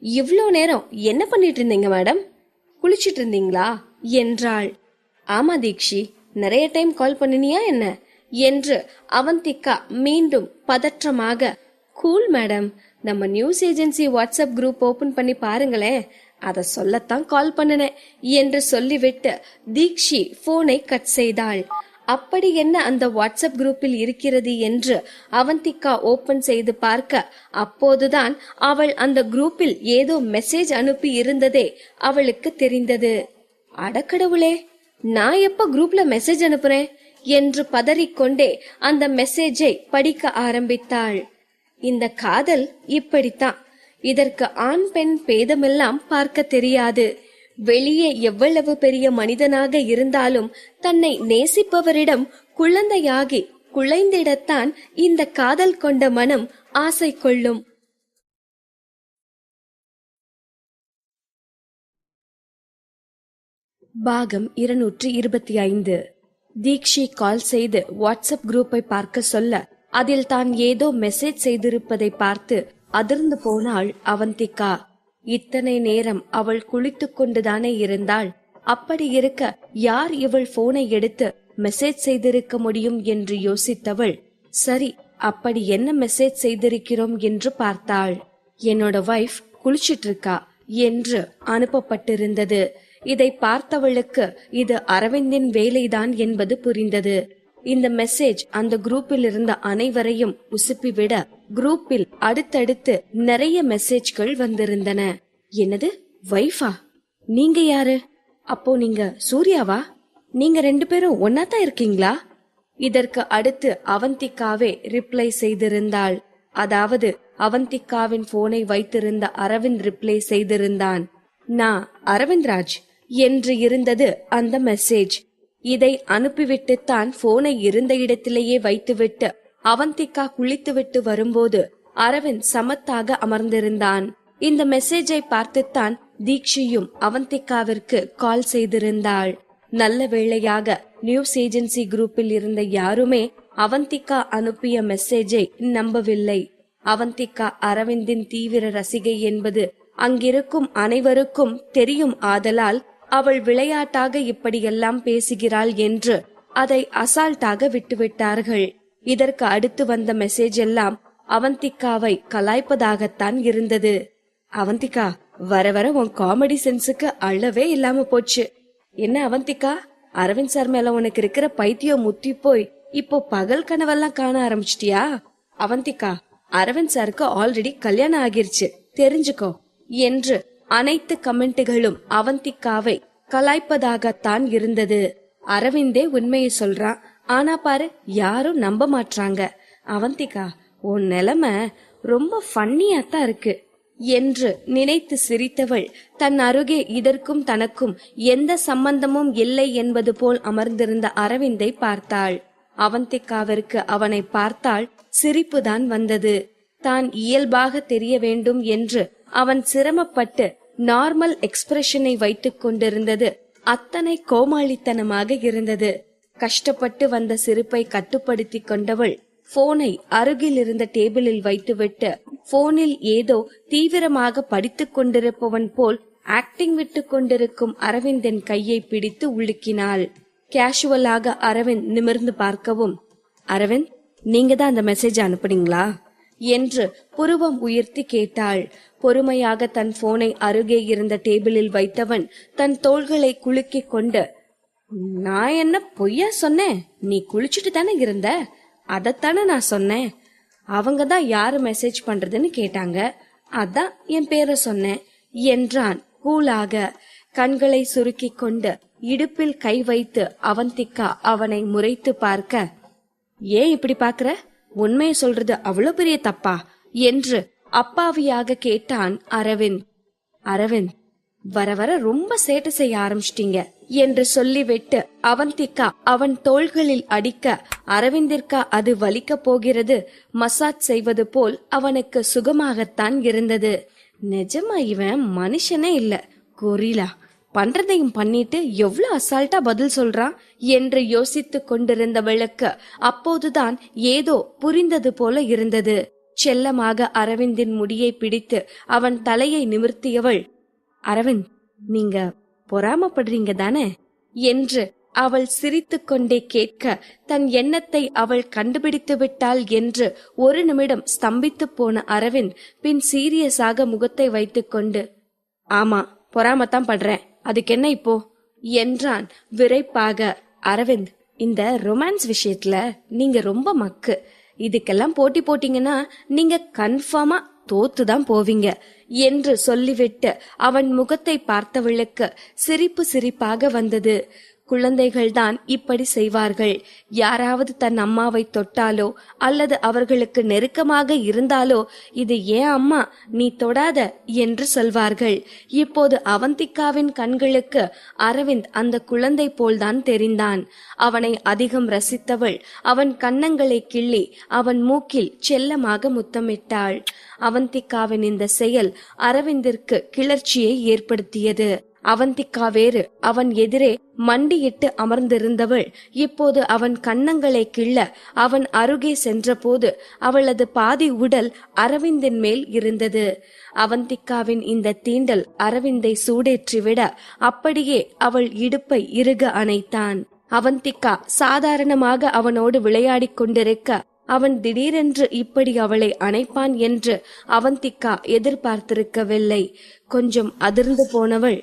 இவ்ளோ நேரம் என்ன பண்ணிட்டு இருந்தீங்க மேடம்? குளிச்சிட்டு இருந்தீங்களா என்றாள். ஆமா தீக்ஷி, நிறைய டைம் கால் பண்ணினியா என்ன என்று அவந்திகா மீண்டும் பதற்றமாக, கூல் மேடம், நம்ம news agency WhatsApp group open பண்ணி பாருங்களேன், அத சொல்லத்தான் கால் பண்ணினேன் என்று சொல்லிவிட்டு தீக்ஷி போனை கட் செய்தாள். அப்படி என்ன அந்த வாட்ஸ்அப் குரூப்பில் இருக்கிறது என்று அவந்திகா ஓபன் செய்து பார்க்க, அப்போதுதான் அவள் அந்த குரூப்பில் ஏதோ மெசேஜ் அனுப்பி இருந்ததே அவளுக்கு தெரிந்தது. அடக்கடவுளே, நான் எப்ப குரூப்ல மெசேஜ் அனுப்புறேன் என்று பதறிக்கொண்டே அந்த மெசேஜை படிக்க ஆரம்பித்தாள். இந்த காதல் இப்படித்தான். இதற்கு ஆண் பெண் பேதமெல்லாம் பார்க்க தெரியாது. வெளியே எவ்வளவு பெரிய மனிதனாக இருந்தாலும் தன்னை நேசிப்பவரிடம் குழந்தையாகி குழைந்திடத்தான் இந்த காதல் கொண்ட மனம் ஆசை கொள்ளும். பாகம் 225. தீக்ஷி கால் செய்து வாட்ஸ்அப் குரூப்பை பார்க்க சொல்ல அதில் தான் ஏதோ மெசேஜ் செய்திருப்பதை பார்த்து அதிர்ந்து போனாள் அவந்திகா. இத்தனை நேரம் அவள் குளித்துக் கொண்டுதானே இருந்தாள். அப்படி இருக்க யார் இவள் போனை எடுத்து மெசேஜ் செய்திருக்க முடியும் என்று யோசித்தவள், சரி அப்படி என்ன மெசேஜ் செய்திருக்கிறோம் என்று பார்த்தாள். என்னோட வைஃப் குளிச்சிட்டு இருக்கா என்று அனுப்பப்பட்டிருந்தது. இதை பார்த்தவளுக்கு இது அரவிந்தின் வேலைதான் என்பது புரிந்தது. இந்த மெசேஜ் அந்த குரூப்பில் இருந்த அனைவரையும் உசுப்பிவிட குரூப்பில் அடுத்தடுத்து நிறைய மெசேஜ்கள் வந்திருந்தன. என்னது, வைஃபா? நீங்க யாரு? அப்போ நீங்க சூர்யாவா? நீங்க 2 பேரும் ஒன்னாதான் இருக்கீங்களா? இதற்கு அடுத்து அவந்திகாவே ரிப்ளை செய்திருந்தாள். அதாவது அவந்திகாவின் போனை வைத்திருந்த அரவிந்த் ரிப்ளை செய்திருந்தான். நான் அரவிந்த் ராஜ் என்று இருந்தது அந்த மெசேஜ். இதை அனுப்பிவிட்டுத்தான் போனை இருந்த இடத்திலேயே வைத்துவிட்டு அவந்திகா குளித்துவிட்டு வரும்போது அரவிந்த் சமத்தாக அமர்ந்திருந்தான். இந்த மெசேஜை பார்த்துத்தான் தீக்ஷியும் அவந்திகாவிற்கு கால் செய்திருந்தாள். நல்ல வேளையாக நியூஸ் ஏஜென்சி குரூப்பில் இருந்த யாருமே அவந்திகா அனுப்பிய மெசேஜை நம்பவில்லை. அவந்திகா அரவிந்தின் தீவிர ரசிகை என்பது அங்கிருக்கும் அனைவருக்கும் தெரியும். ஆதலால் அவள் விளையாட்டாக இப்படியெல்லாம் பேசுகிறாள் என்று அதை அசால்ட்டாக விட்டுவிட்டார்கள். இதற்கு அடுத்து வந்த மெசேஜ் எல்லாம் அவந்திகாவை கலாய்ப்பதாகத்தான் இருந்தது. அவந்திகா, வர வர உன் காமெடி சென்ஸுக்கு அளவே இல்லாம போச்சு. என்ன அவந்திகா, அரவிந்த் சார் மேல உனக்கு இருக்கிற பைத்தியம் முத்தி போய் இப்போ பகல் கனவெல்லாம் காண ஆரம்பிச்சிட்டியா? அவந்திகா, அரவிந்த் சாருக்கு ஆல்ரெடி கல்யாணம் ஆகிருச்சு, தெரிஞ்சுக்கோ என்று அனைத்து கமெண்ட்டுகளும் அவந்திகாவை கலாய்ப்பதாகத்தான் இருந்தது. அரவிந்தே உண்மையை சொல்றான், ஆனா பாரு யாரும் நம்ப மாட்றாங்க. அவந்திகா, உன் நிலைமை ரொம்ப ஃபன்னியாத்தான் இருக்கு என்று நினைத்து சிரித்தவள் தன் அருகே இதற்கும் தனக்கும் எந்த சம்பந்தமும் இல்லை என்பது போல் அமர்ந்திருந்த அரவிந்தை பார்த்தாள். அவந்திகாவிற்கு அவனை பார்த்தால் சிரிப்புதான் வந்தது. தான் இயல்பாக தெரிய வேண்டும் என்று அவன் சிரமப்பட்டு நார்மல் எக்ஸ்பிரஷனை வைத்துக் கொண்டிருந்தது அத்தனை கோமாளித்தனமாக இருந்தது. கஷ்டப்பட்டு வந்த சிரிப்பை கட்டுப்படுத்தி கொண்டவள் போனை அருகில் இருந்த டேபிளில் வைத்துவிட்டு போனில் ஏதோ தீவிரமாக படித்துக் கொண்டிருப்பவன் போல் ஆக்டிங் விட்டு கொண்டிருக்கும் அரவிந்தின் கையை பிடித்து உலுக்கினாள். கேஷுவலாக அரவிந்த் நிமிர்ந்து பார்க்கவும், அரவிந்த், நீங்க தான் அந்த மெசேஜ் அனுப்புனீங்களா என்று புருவம் உயர்த்தி கேட்டாள். பொறுமையாக தன் போனை அருகே இருந்த டேபிளில் வைத்தவன் தன் தோள்களை குலுக்கிக் கொண்டு, நான் என்ன பொய்யா சொன்னேன்? நீ குளிச்சுட்டு தானே இருந்த, அதத்தானே நான் சொன்னேன். அவங்க தான் யாரு மெசேஜ் பண்றதுன்னு கேட்டாங்க, அதான் என் பேரை சொன்னேன் என்றான் கூலாக. கண்களை சுருக்கிக் கொண்டு இடுப்பில் கை வைத்து அவந்திகா அவனை முறைத்து பார்க்க, ஏன் இப்படி பாக்குற? உண்மையை சொல்றது அவ்வளவு பெரிய தப்பா என்று அப்பாவியாக கேட்டான் அரவிந்த். அரவிந்த், வர வர ரொம்ப சேட்டை செய்ய ஆரம்பிச்சிட்டீங்க என்று சொல்லிவிட்டு அவந்திகா அவன் தோள்களில் அடிக்க அரவிந்திற்கா அது வலிக்க போகிறது. மசாஜ் செய்வது போல் அவனுக்கு சுகமாகத்தான் இருந்தது. நிஜமா இவன் மனுஷனே இல்ல, கொரிலா. பண்றதையும் பண்ணிட்டு எவ்வளவு அசால்ட்டா பதில் சொல்றான் என்று யோசித்துக் கொண்டிருந்தவளுக்கு அப்போதுதான் ஏதோ புரிந்தது போல இருந்தது. செல்லமாக அரவிந்தின் முடியை பிடித்து அவன் தலையை நிமிர்த்தியவள், அரவிந்த், நீங்க பொறாமப்படுறீங்க தானே என்று அவள் சிரித்துக் கொண்டே கேட்க தன் எண்ணத்தை அவள் கண்டுபிடித்து விட்டாள் என்று ஒரு நிமிடம் ஸ்தம்பித்து போன அரவிந்த் பின் சீரியஸாக முகத்தை வைத்துக் கொண்டு, ஆமா பொறாமத்தான் படுறேன், அதுக்கு என்ன இப்போ என்றான் விரைப்பாக. அரவிந்த், இந்த ரொமான்ஸ் விஷயத்துல நீங்க ரொம்ப மக்கு. இதுக்கெல்லாம் போட்டி போட்டீங்கன்னா நீங்க கன்ஃபார்மா தோத்துதான் போவீங்க என்று சொல்லிவிட்டு அவன் முகத்தை பார்த்தவளுக்கு சிரிப்பு சிரிப்பாக வந்தது. குழந்தைகள்தான் இப்படி செய்வார்கள். யாராவது தன் அம்மாவை தொட்டாலோ அல்லது அவர்களுக்கு நெருக்கமாக இருந்தாலோ, இது ஏன் அம்மா, நீ தொடாத என்று சொல்வார்கள். இப்போது அவந்திகாவின் கண்களுக்கு அரவிந்த் அந்த குழந்தை போல்தான் தெரிந்தான். அவனை அதிகம் ரசித்தவள் அவன் கன்னங்களை கிள்ளி அவன் மூக்கில் செல்லமாக முத்தமிட்டாள். அவந்திகாவின் இந்த செயல் அரவிந்திற்கு கிளர்ச்சியை ஏற்படுத்தியது. அவந்திகா வேறு அவன் எதிரே மண்டியிட்டு அமர்ந்திருந்தவள் இப்போது அவன் கன்னங்களை கிள்ள அவன் அருகே சென்றபோது அவளது பாதி உடல் அரவிந்தின் மேல் இருந்தது. அவந்திகாவின் இந்த தீண்டல் அரவிந்தை சூடேற்றிவிட அப்படியே அவள் இடுப்பை இறுக அணைத்தான். அவந்திகா சாதாரணமாக அவனோடு விளையாடிக் கொண்டிருக்க அவன் திடீரென்று இப்படி அவளை அணைப்பான் என்று அவந்திகா எதிர்பார்த்திருக்கவில்லை. கொஞ்சம் அதிர்ந்து போனவள்,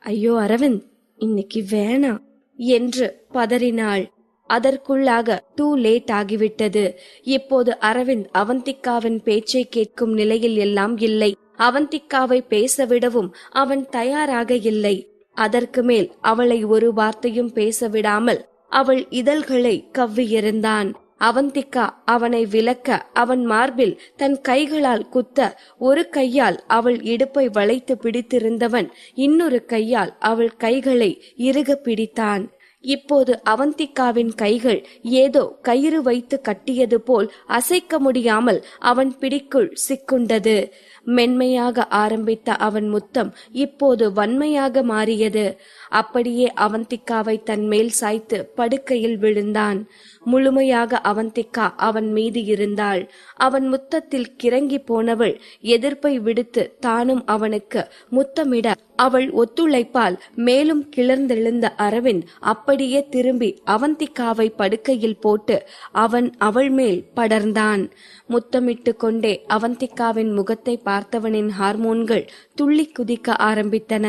ஐயோ அரவிந்த், இன்னைக்கு வேணாம் என்று பதறினாள். அதற்குள்ளாக டூ லேட் ஆகிவிட்டது. இப்போது அரவிந்த் அவந்திகாவின் பேச்சை கேட்கும் நிலையில் எல்லாம் இல்லை. அவந்திகாவை பேசவிடவும் அவன் தயாராக இல்லை. அதற்கு மேல் அவளை ஒரு வார்த்தையும் பேசவிடாமல் அவள் இதழ்களை கவ்வியிருந்தான். அவந்திகா அவனை விலக்க அவன் மார்பில் தன் கைகளால் குத்த ஒரு கையால் அவள் இடுப்பை வளைத்து பிடித்திருந்தவன் இன்னொரு கையால் அவள் கைகளை இறுக பிடித்தான். இப்போது அவந்திகாவின் கைகள் ஏதோ கயிறு வைத்து கட்டியது போல் அசைக்க முடியாமல் அவன் பிடிக்குள் சிக்குண்டது. மென்மையாக ஆரம்பித்த அவன் முத்தம் இப்போது வன்மையாக மாறியது. அப்படியே அவந்திகாவை தன் மேல் சாய்த்து படுக்கையில் விழுந்தான். முழுமையாக அவந்திகா அவன் மீது இருந்தாள். அவன் முத்தத்தில் கிறங்கி போனவள் எதிர்ப்பை விடுத்து தானும் அவனுக்கு முத்தமிட அவள் ஒத்துழைப்பால் மேலும் கிளர்ந்தெழுந்த அரவிந்த் அப்படியே திரும்பி அவந்திகாவை படுக்கையில் போட்டு அவன் அவள் மேல் படர்ந்தான். முத்தமிட்டு கொண்டே அவந்திகாவின் முகத்தை பார்த்தவனின் ஹார்மோன்கள் துள்ளி குதிக்க ஆரம்பித்தன.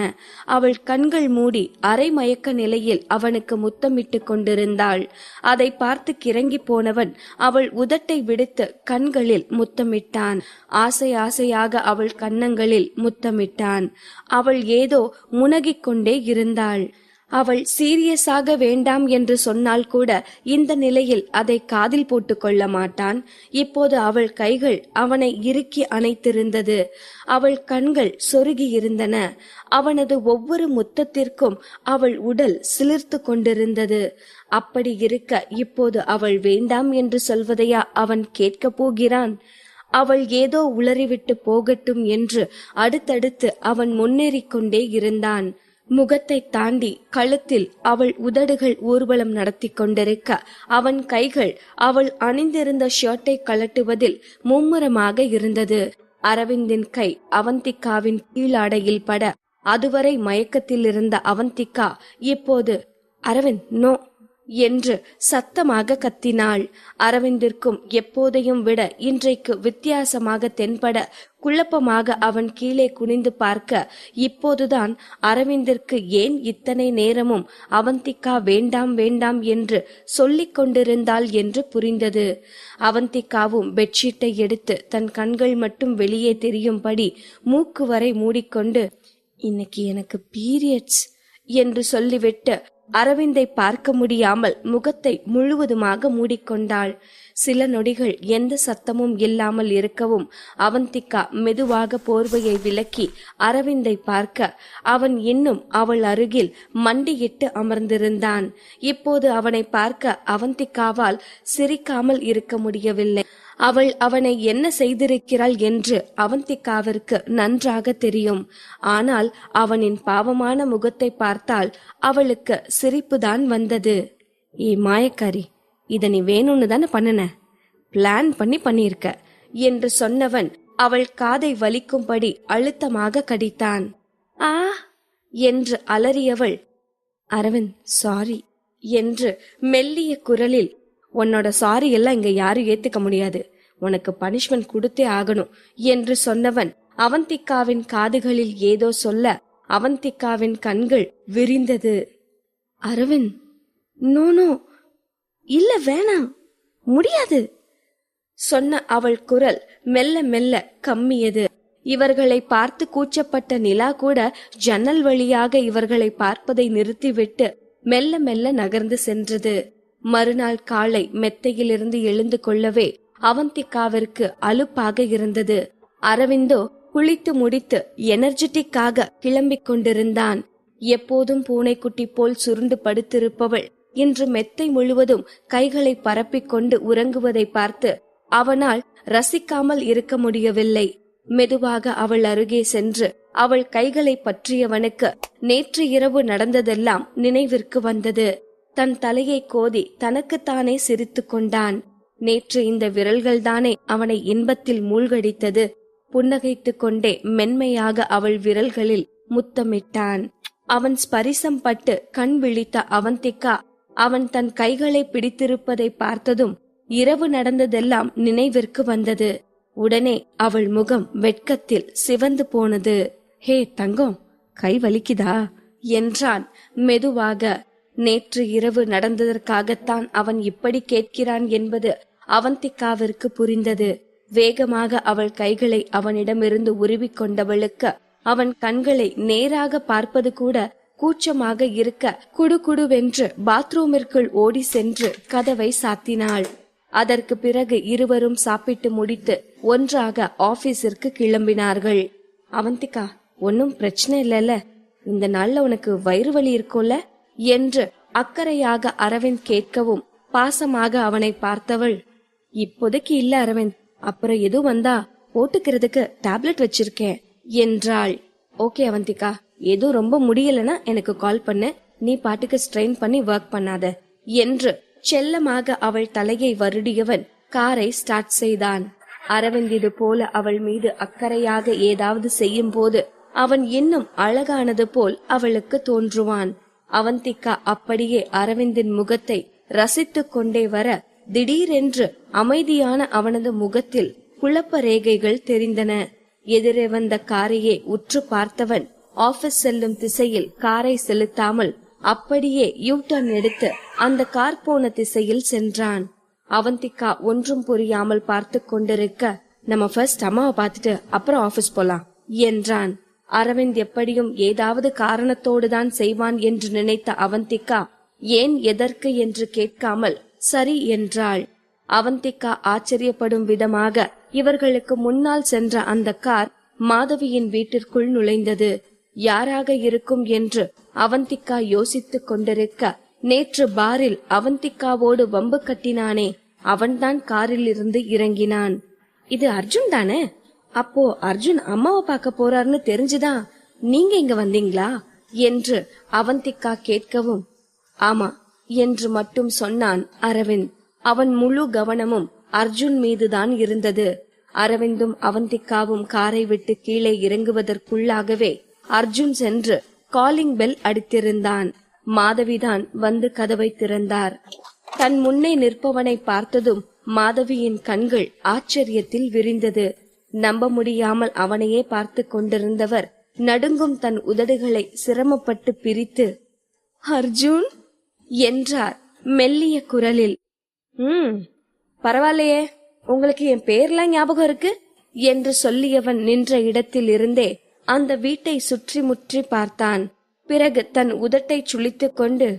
அவள் கண்கள் மூடி அரை மயக்க நிலையில் அவனுக்கு முத்தமிட்டு கொண்டிருந்தாள். அதை பார்த்து கிறங்கி போனவன் அவள் உதட்டை விடுத்து கண்களில் முத்தமிட்டான். ஆசை ஆசையாக அவள் கன்னங்களில் முத்தமிட்டான். அவள் ஏதோ முனகிக் கொண்டே இருந்தாள். அவள் சீரியஸாக வேண்டாம் என்று சொன்னால் கூட இந்த நிலையில் அதை காதில் போட்டு கொள்ள மாட்டான். இப்போது அவள் கைகள் அவனை இறுக்கி அணைத்திருந்தது. அவள் கண்கள் சொருகி இருந்தன. அவனது ஒவ்வொரு முத்தத்திற்கும் அவள் உடல் சிலிர்த்து கொண்டிருந்தது. அப்படி இருக்க இப்போது அவள் வேண்டாம் என்று சொல்வதையா அவன் கேட்கப் போகிறான்? அவள் ஏதோ உளறிவிட்டு போகட்டும் என்று அடுத்தடுத்து அவன் முன்னேறிக் கொண்டே இருந்தான். முகத்தை தாண்டி கழுத்தில் அவள் உதடுகள் ஊர்வலம் நடத்தி கொண்டிருக்க அவன் கைகள் அவள் அணிந்திருந்த ஷர்ட்டை கழட்டுவதில் மும்முரமாக இருந்தது. அரவிந்தின் கை அவந்திகாவின் கீழாடையில் பட அதுவரை மயக்கத்தில் இருந்த அவந்திகா இப்போது அரவிந்த் நோ என்று சத்தமாக கத்தினாள். அரவிந்திற்கும் எப்போதையும் விட இன்றைக்கு வித்தியாசமாக தென்பட குழப்பமாக அவன் கீழே குனிந்து பார்க்க இப்போதுதான் அரவிந்திற்கு ஏன் இத்தனை நேரமும் அவந்திகா வேண்டாம் வேண்டாம் என்று சொல்லிக் கொண்டிருந்தாள் என்று புரிந்தது. அவந்திகாவும் பெட்ஷீட்டை எடுத்து தன் கண்கள் மட்டும் வெளியே தெரியும்படி மூக்கு வரை மூடிக்கொண்டு இன்னைக்கு எனக்கு பீரியட்ஸ் என்று சொல்லிவிட்டு அரவிந்தை பார்க்க முடியாமல் முகத்தை முழுவதுமாக மூடிக்கொண்டாள். சில நொடிகள் எந்த சத்தமும் இல்லாமல் இருக்கவும் அவந்திகா மெதுவாக போர்வையை விலக்கி அரவிந்தை பார்க்க அவன் இன்னும் அவள் அருகில் மண்டியிட்டு அமர்ந்திருந்தான். இப்போது அவனை பார்க்க அவந்திகாவால் சிரிக்காமல் இருக்க முடியவில்லை. அவள் அவனை என்ன செய்திருக்கிறாள் என்று அவந்திகாவிற்கு நன்றாக தெரியும். ஆனால் அவனின் பாவமான முகத்தை பார்த்தால் அவளுக்கு சிரிப்புதான் வந்தது. ஏ மாயக்காரி, இத நீ வேணும்னு தானே பண்ணுன, பிளான் பண்ணி பண்ணியிருக்க என்று சொன்னவன் அவள் காதை வலிக்கும்படி அழுத்தமாக கடித்தான். ஆ என்று அலறியவள் அரவிந்த் சாரி என்று மெல்லிய குரலில், உன்னோட சாரி எல்லாம் இங்க யாரும் ஏத்துக்க முடியாது, உனக்கு பனிஷ்மெண்ட் கொடுத்தே ஆகணும் என்று சொன்னவன் அவந்திகாவின் காதுகளில் ஏதோ சொல்ல அவந்திகாவின் கண்கள் விரிந்தது. அரவிந்த் நோ நோ, இல்ல வேணாம், முடியாது சொன்ன அவள் குரல் மெல்ல மெல்ல கம்மியது. இவர்களை பார்த்து கூச்சப்பட்ட நிலா கூட ஜன்னல் வழியாக இவர்களை பார்ப்பதை நிறுத்திவிட்டு மெல்ல மெல்ல நகர்ந்து சென்றது. மறுநாள் காலை மெத்தையிலிருந்து எழுந்து கொள்ளவே அவந்திகாவிற்கு அலுப்பாக இருந்தது. அரவிந்தோ குளித்து முடித்து எனர்ஜெட்டிக்காக கிளம்பிக் கொண்டிருந்தான். எப்போதும் பூனைக்குட்டி போல் சுருண்டு படுத்திருப்பவள் இன்று மெத்தை முழுவதும் கைகளை பரப்பிக் கொண்டு உறங்குவதை பார்த்து அவனால் ரசிக்காமல் இருக்க முடியவில்லை. மெதுவாக அவள் அருகே சென்று அவள் கைகளை பற்றியவனுக்கு நேற்று இரவு நடந்ததெல்லாம் நினைவிற்கு வந்தது. தன் தலையை கோதி தனக்குத்தானே சிரித்து கொண்டான். நேற்று இந்த விரல்கள்தானே அவனை இன்பத்தில் மூழ்கடித்தது. புன்னகைத்துக் கொண்டே மென்மையாக அவள் விரல்களில் முத்தமிட்டான். அவன் ஸ்பரிசம் பட்டு கண் விழித்த அவந்திகா அவன் தன் கைகளை பிடித்திருப்பதை பார்த்ததும் இரவு நடந்ததெல்லாம் நினைவிற்கு வந்தது. உடனே அவள் முகம் வெட்கத்தில் சிவந்து போனது. ஹே தங்கம், கை வலிக்குதா என்றான் மெதுவாக. நேற்று இரவு நடந்ததற்காகத்தான் அவன் இப்படி கேட்கிறான் என்பது அவந்திகாவிற்கு புரிந்தது. வேகமாக அவள் கைகளை அவனிடமிருந்து உருவிக் கொண்டவளுக்கு அவன் கண்களை நேராக பார்ப்பது கூட கூச்சமாக இருக்க குடுகுடுவென்று பாத்ரூமிற்குள் ஓடி சென்று கதவை சாத்தினாள். அதற்கு பிறகு இருவரும் சாப்பிட்டு முடித்து ஒன்றாக ஆபீஸிற்கு கிளம்பினார்கள். அவந்திகா, ஒன்னும் பிரச்சனை இல்லைல்ல? இந்த நாள்ல உனக்கு வயிறு வலி இருக்கும்ல என்று அக்கறையாக அரவிந்த் கேட்கவும் பாசமாக அவனை பார்த்தவள், இப்போதைக்கு இல்ல அரவிந்த், அப்புறம் எது வந்தா போட்டுக்கிறதுக்கு டேப்லெட் வச்சிருக்கேன் என்றாள். ஓகே அவந்திகா, ஏதோ ரொம்ப முடியலன்னா எனக்கு கால் பண்ணு, நீ பாட்டுக்கு ஸ்ட்ரெயின் பண்ணி ஒர்க் பண்ணாத என்று செல்லமாக அவள் தலையை வருடியவன் காரை ஸ்டார்ட் செய்தான். அரவிந்த் இது போல அவள் மீது அக்கறையாக ஏதாவது செய்யும் போது அவன் இன்னும் அழகானது போல் அவளுக்கு தோன்றுவான். அவந்திகா அப்படியே அரவிந்தின் முகத்தை ரசித்துக் கொண்டே வர திடீரென்று அமைதியான அவனது முகத்தில் குழப்ப ரேகைகள் தெரிந்தன. எதிரே வந்த காரையே உற்று பார்த்தவன் ஆபீஸ் செல்லும் திசையில் காரை செலுத்தாமல் அப்படியே யூ-டர்ன் எடுத்து அந்த கார் போன திசையில் சென்றான். அவந்திகா ஒன்றும் புரியாமல் பார்த்து கொண்டிருக்க, நம்ம ஃபர்ஸ்ட் அம்மாவை பார்த்துட்டு அப்புறம் ஆபீஸ் போலாம் என்றான். அரவிந்த் எப்படியும் ஏதாவது காரணத்தோடுதான் செய்வான் என்று நினைத்த அவந்திகா ஏன் எதற்கு என்று கேட்காமல் சரி என்றாள். அவந்திகா ஆச்சரியப்படும் விதமாக இவர்களுக்கு முன்னால் சென்ற அந்த கார் மாதவியின் வீட்டிற்குள் நுழைந்தது. யாராக இருக்கும் என்று அவந்திகா யோசித்துக் கொண்டிருக்க, நேற்று பாரில் அவந்திகாவோடு வம்பு கட்டினானே அவன்தான் காரில் இருந்து இறங்கினான். இது அர்ஜுன் தானே? அப்போ அர்ஜுன் அம்மாவை பார்க்க போறாருன்னு தெரிஞ்சுதான் நீங்க இங்க வந்தீங்களா என்று அவந்திகா கேட்கவும், ஆமா என்று மட்டும் சொன்னான் அரவிந்த். அவன் முழு கவனமும் அர்ஜுன் மீதுதான் இருந்தது. அரவிந்தும் அவந்திகாவும் காரை விட்டு கீழே இறங்குவதற்குள்ளாகவே அர்ஜுன் சென்று காலிங் பெல் அடித்திருந்தான். மாதவிதான் வந்து கதவை திறந்தார். தன் முன்னே நிற்பவனை பார்த்ததும் மாதவியின் கண்கள் ஆச்சரியத்தில் விரிந்தது. நம்ப முடியாமல் அவனையே பார்த்து கொண்டிருந்தவர் நடுங்கும் தன் உதடுகளை சிரமப்பட்டு பிரித்து, அர்ஜுன் என்றார் மெல்லிய குரலில். பரவாயில்லையே, உங்களுக்கு என் பேர்லாம் ஞாபகம் இருக்கு என்று சொல்லியவன் நின்ற இடத்தில் இருந்தே அந்த வீட்டை சுற்றி முற்றி பார்த்தான். பிறகு தன் உதட்டை சுளித்துக் கொண்டு,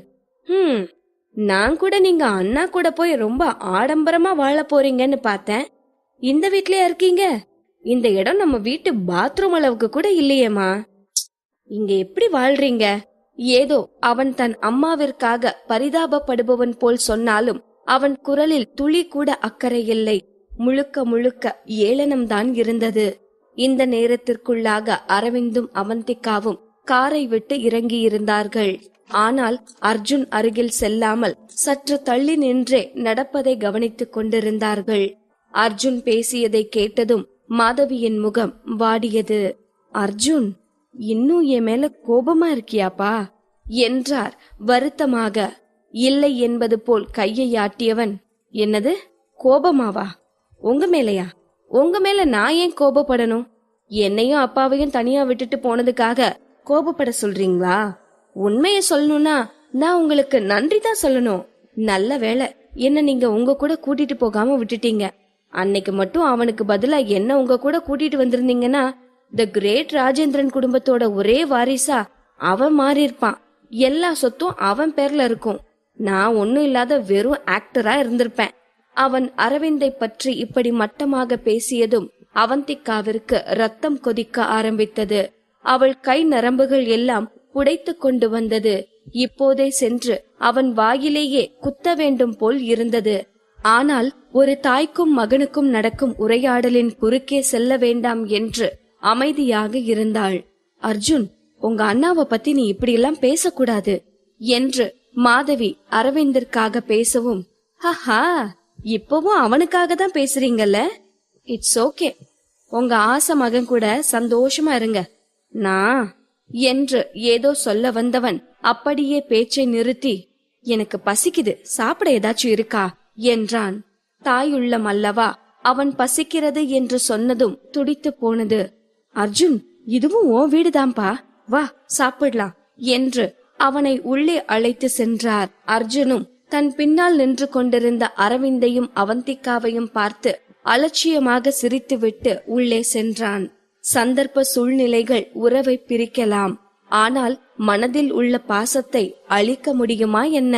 நான் கூட நீங்க அண்ணா கூட போய் ரொம்ப ஆடம்பரமா வாழ போறீங்கன்னு பார்த்தேன். இந்த வீட்லயா இருக்கீங்க? இந்த இடம் நம்ம வீட்டு பாத்ரூம் அளவுக்கு கூட இல்லையேமா. இங்க எப்படி வாழ்றீங்க? ஏதோ அவன் தன் அம்மாவிற்காக பரிதாபப்படுபவன் போல் சொன்னாலும் அவன் குரலில் துளி கூட அக்கறை இல்லை. முழுக்க முழுக்க ஏளனம்தான் இருந்தது. இந்த நேரத்திற்குள்ளாக அரவிந்தும் அவந்திகாவும் காரை விட்டு இறங்கியிருந்தார்கள். ஆனால் அர்ஜுன் அருகில் செல்லாமல் சற்று தள்ளி நின்றே நடப்பதை கவனித்துக் கொண்டிருந்தார்கள். அர்ஜுன் பேசியதை கேட்டதும் மாதவியின் முகம் வாடியது. அர்ஜுன், இன்னும் என் மேல கோபமா இருக்கியாப்பா என்றார் வருத்தமாக. இல்லை என்பது போல் கையை ஆட்டியவன், என்னது கோபமாவா? உங்க மேலையா? உங்க மேல நான் ஏன் கோபப்படணும்? என்னையும் அப்பாவையும் தனியா விட்டுட்டு போனதுக்காக கோபப்பட சொல்றீங்களா? உண்மையை சொல்லணும்னா நான் உங்களுக்கு நன்றி தான் சொல்லணும். நல்ல வேளை என்ன நீங்க உங்க கூட கூட்டிட்டு போகாம விட்டுட்டீங்க. அன்னைக்கு மட்டும் அவனுக்கு பதிலா என்ன உங்க கூட கூட்டிட்டு வந்திருந்தீங்கன்னா தி கிரேட் ராஜேந்திரன் குடும்பத்தோட ஒரே வாரிசா அவன் மாறி இருப்பான். எல்லா சொத்தும் அவன் பேர்ல இருக்கும். நான் ஒன்னும் இல்லாத வெறும் ஆக்டரா இருந்திருப்பேன். அவன் அரவிந்தை பற்றி இப்படி மட்டமாக பேசியதும் அவந்திகாவிற்கு ரத்தம் கொதிக்க ஆரம்பித்தது. அவள் கை நரம்புகள் எல்லாம் புடைத்து கொண்டு வந்தது. இப்போதே சென்று அவன் வாயிலேயே குத்த வேண்டும் போல் இருந்தது. ஆனால் ஒரு தாய்க்கும் மகனுக்கும் நடக்கும் உரையாடலின் குறுக்கே செல்ல வேண்டாம் என்று அமைதியாக இருந்தாள். அர்ஜுன், உங்க அண்ணாவை பத்தி நீ இப்படி எல்லாம் பேசக்கூடாது என்று மாதவி அரவிந்திற்காக பேசவும், ஹஹா, இப்பவும் அவனுக்காக தான் பேசுறீங்கல்ல? இட்ஸ் ஓகே, உங்க ஆசை மகன் கூட சந்தோஷமா இருங்க. நான் என்று ஏதோ சொல்ல வந்தவன் அப்படியே பேச்சை நிறுத்தி, எனக்கு பசிக்குது, சாப்பிட ஏதாச்சும் இருக்கா என்றான். தாயுள்ளம் அல்லவா, அவன் பசிக்கிறது என்று சொன்னதும் துடித்து போனது. அர்ஜுன், இதுவும் உன் வீடுதான்பா, வா சாப்பிடலாம் என்று அவனை உள்ளே அழைத்து சென்றார். அர்ஜுனும் தன் பின்னால் நின்று கொண்டிருந்த அரவிந்தையும் அவந்திகாவையும் பார்த்து அலட்சியமாக சிரித்துவிட்டு உள்ளே சென்றான். சந்தர்ப்ப சூழ்நிலைகள் உறவை பிரிக்கலாம், ஆனால் மனதில் உள்ள பாசத்தை அழிக்க முடியுமா என்ன?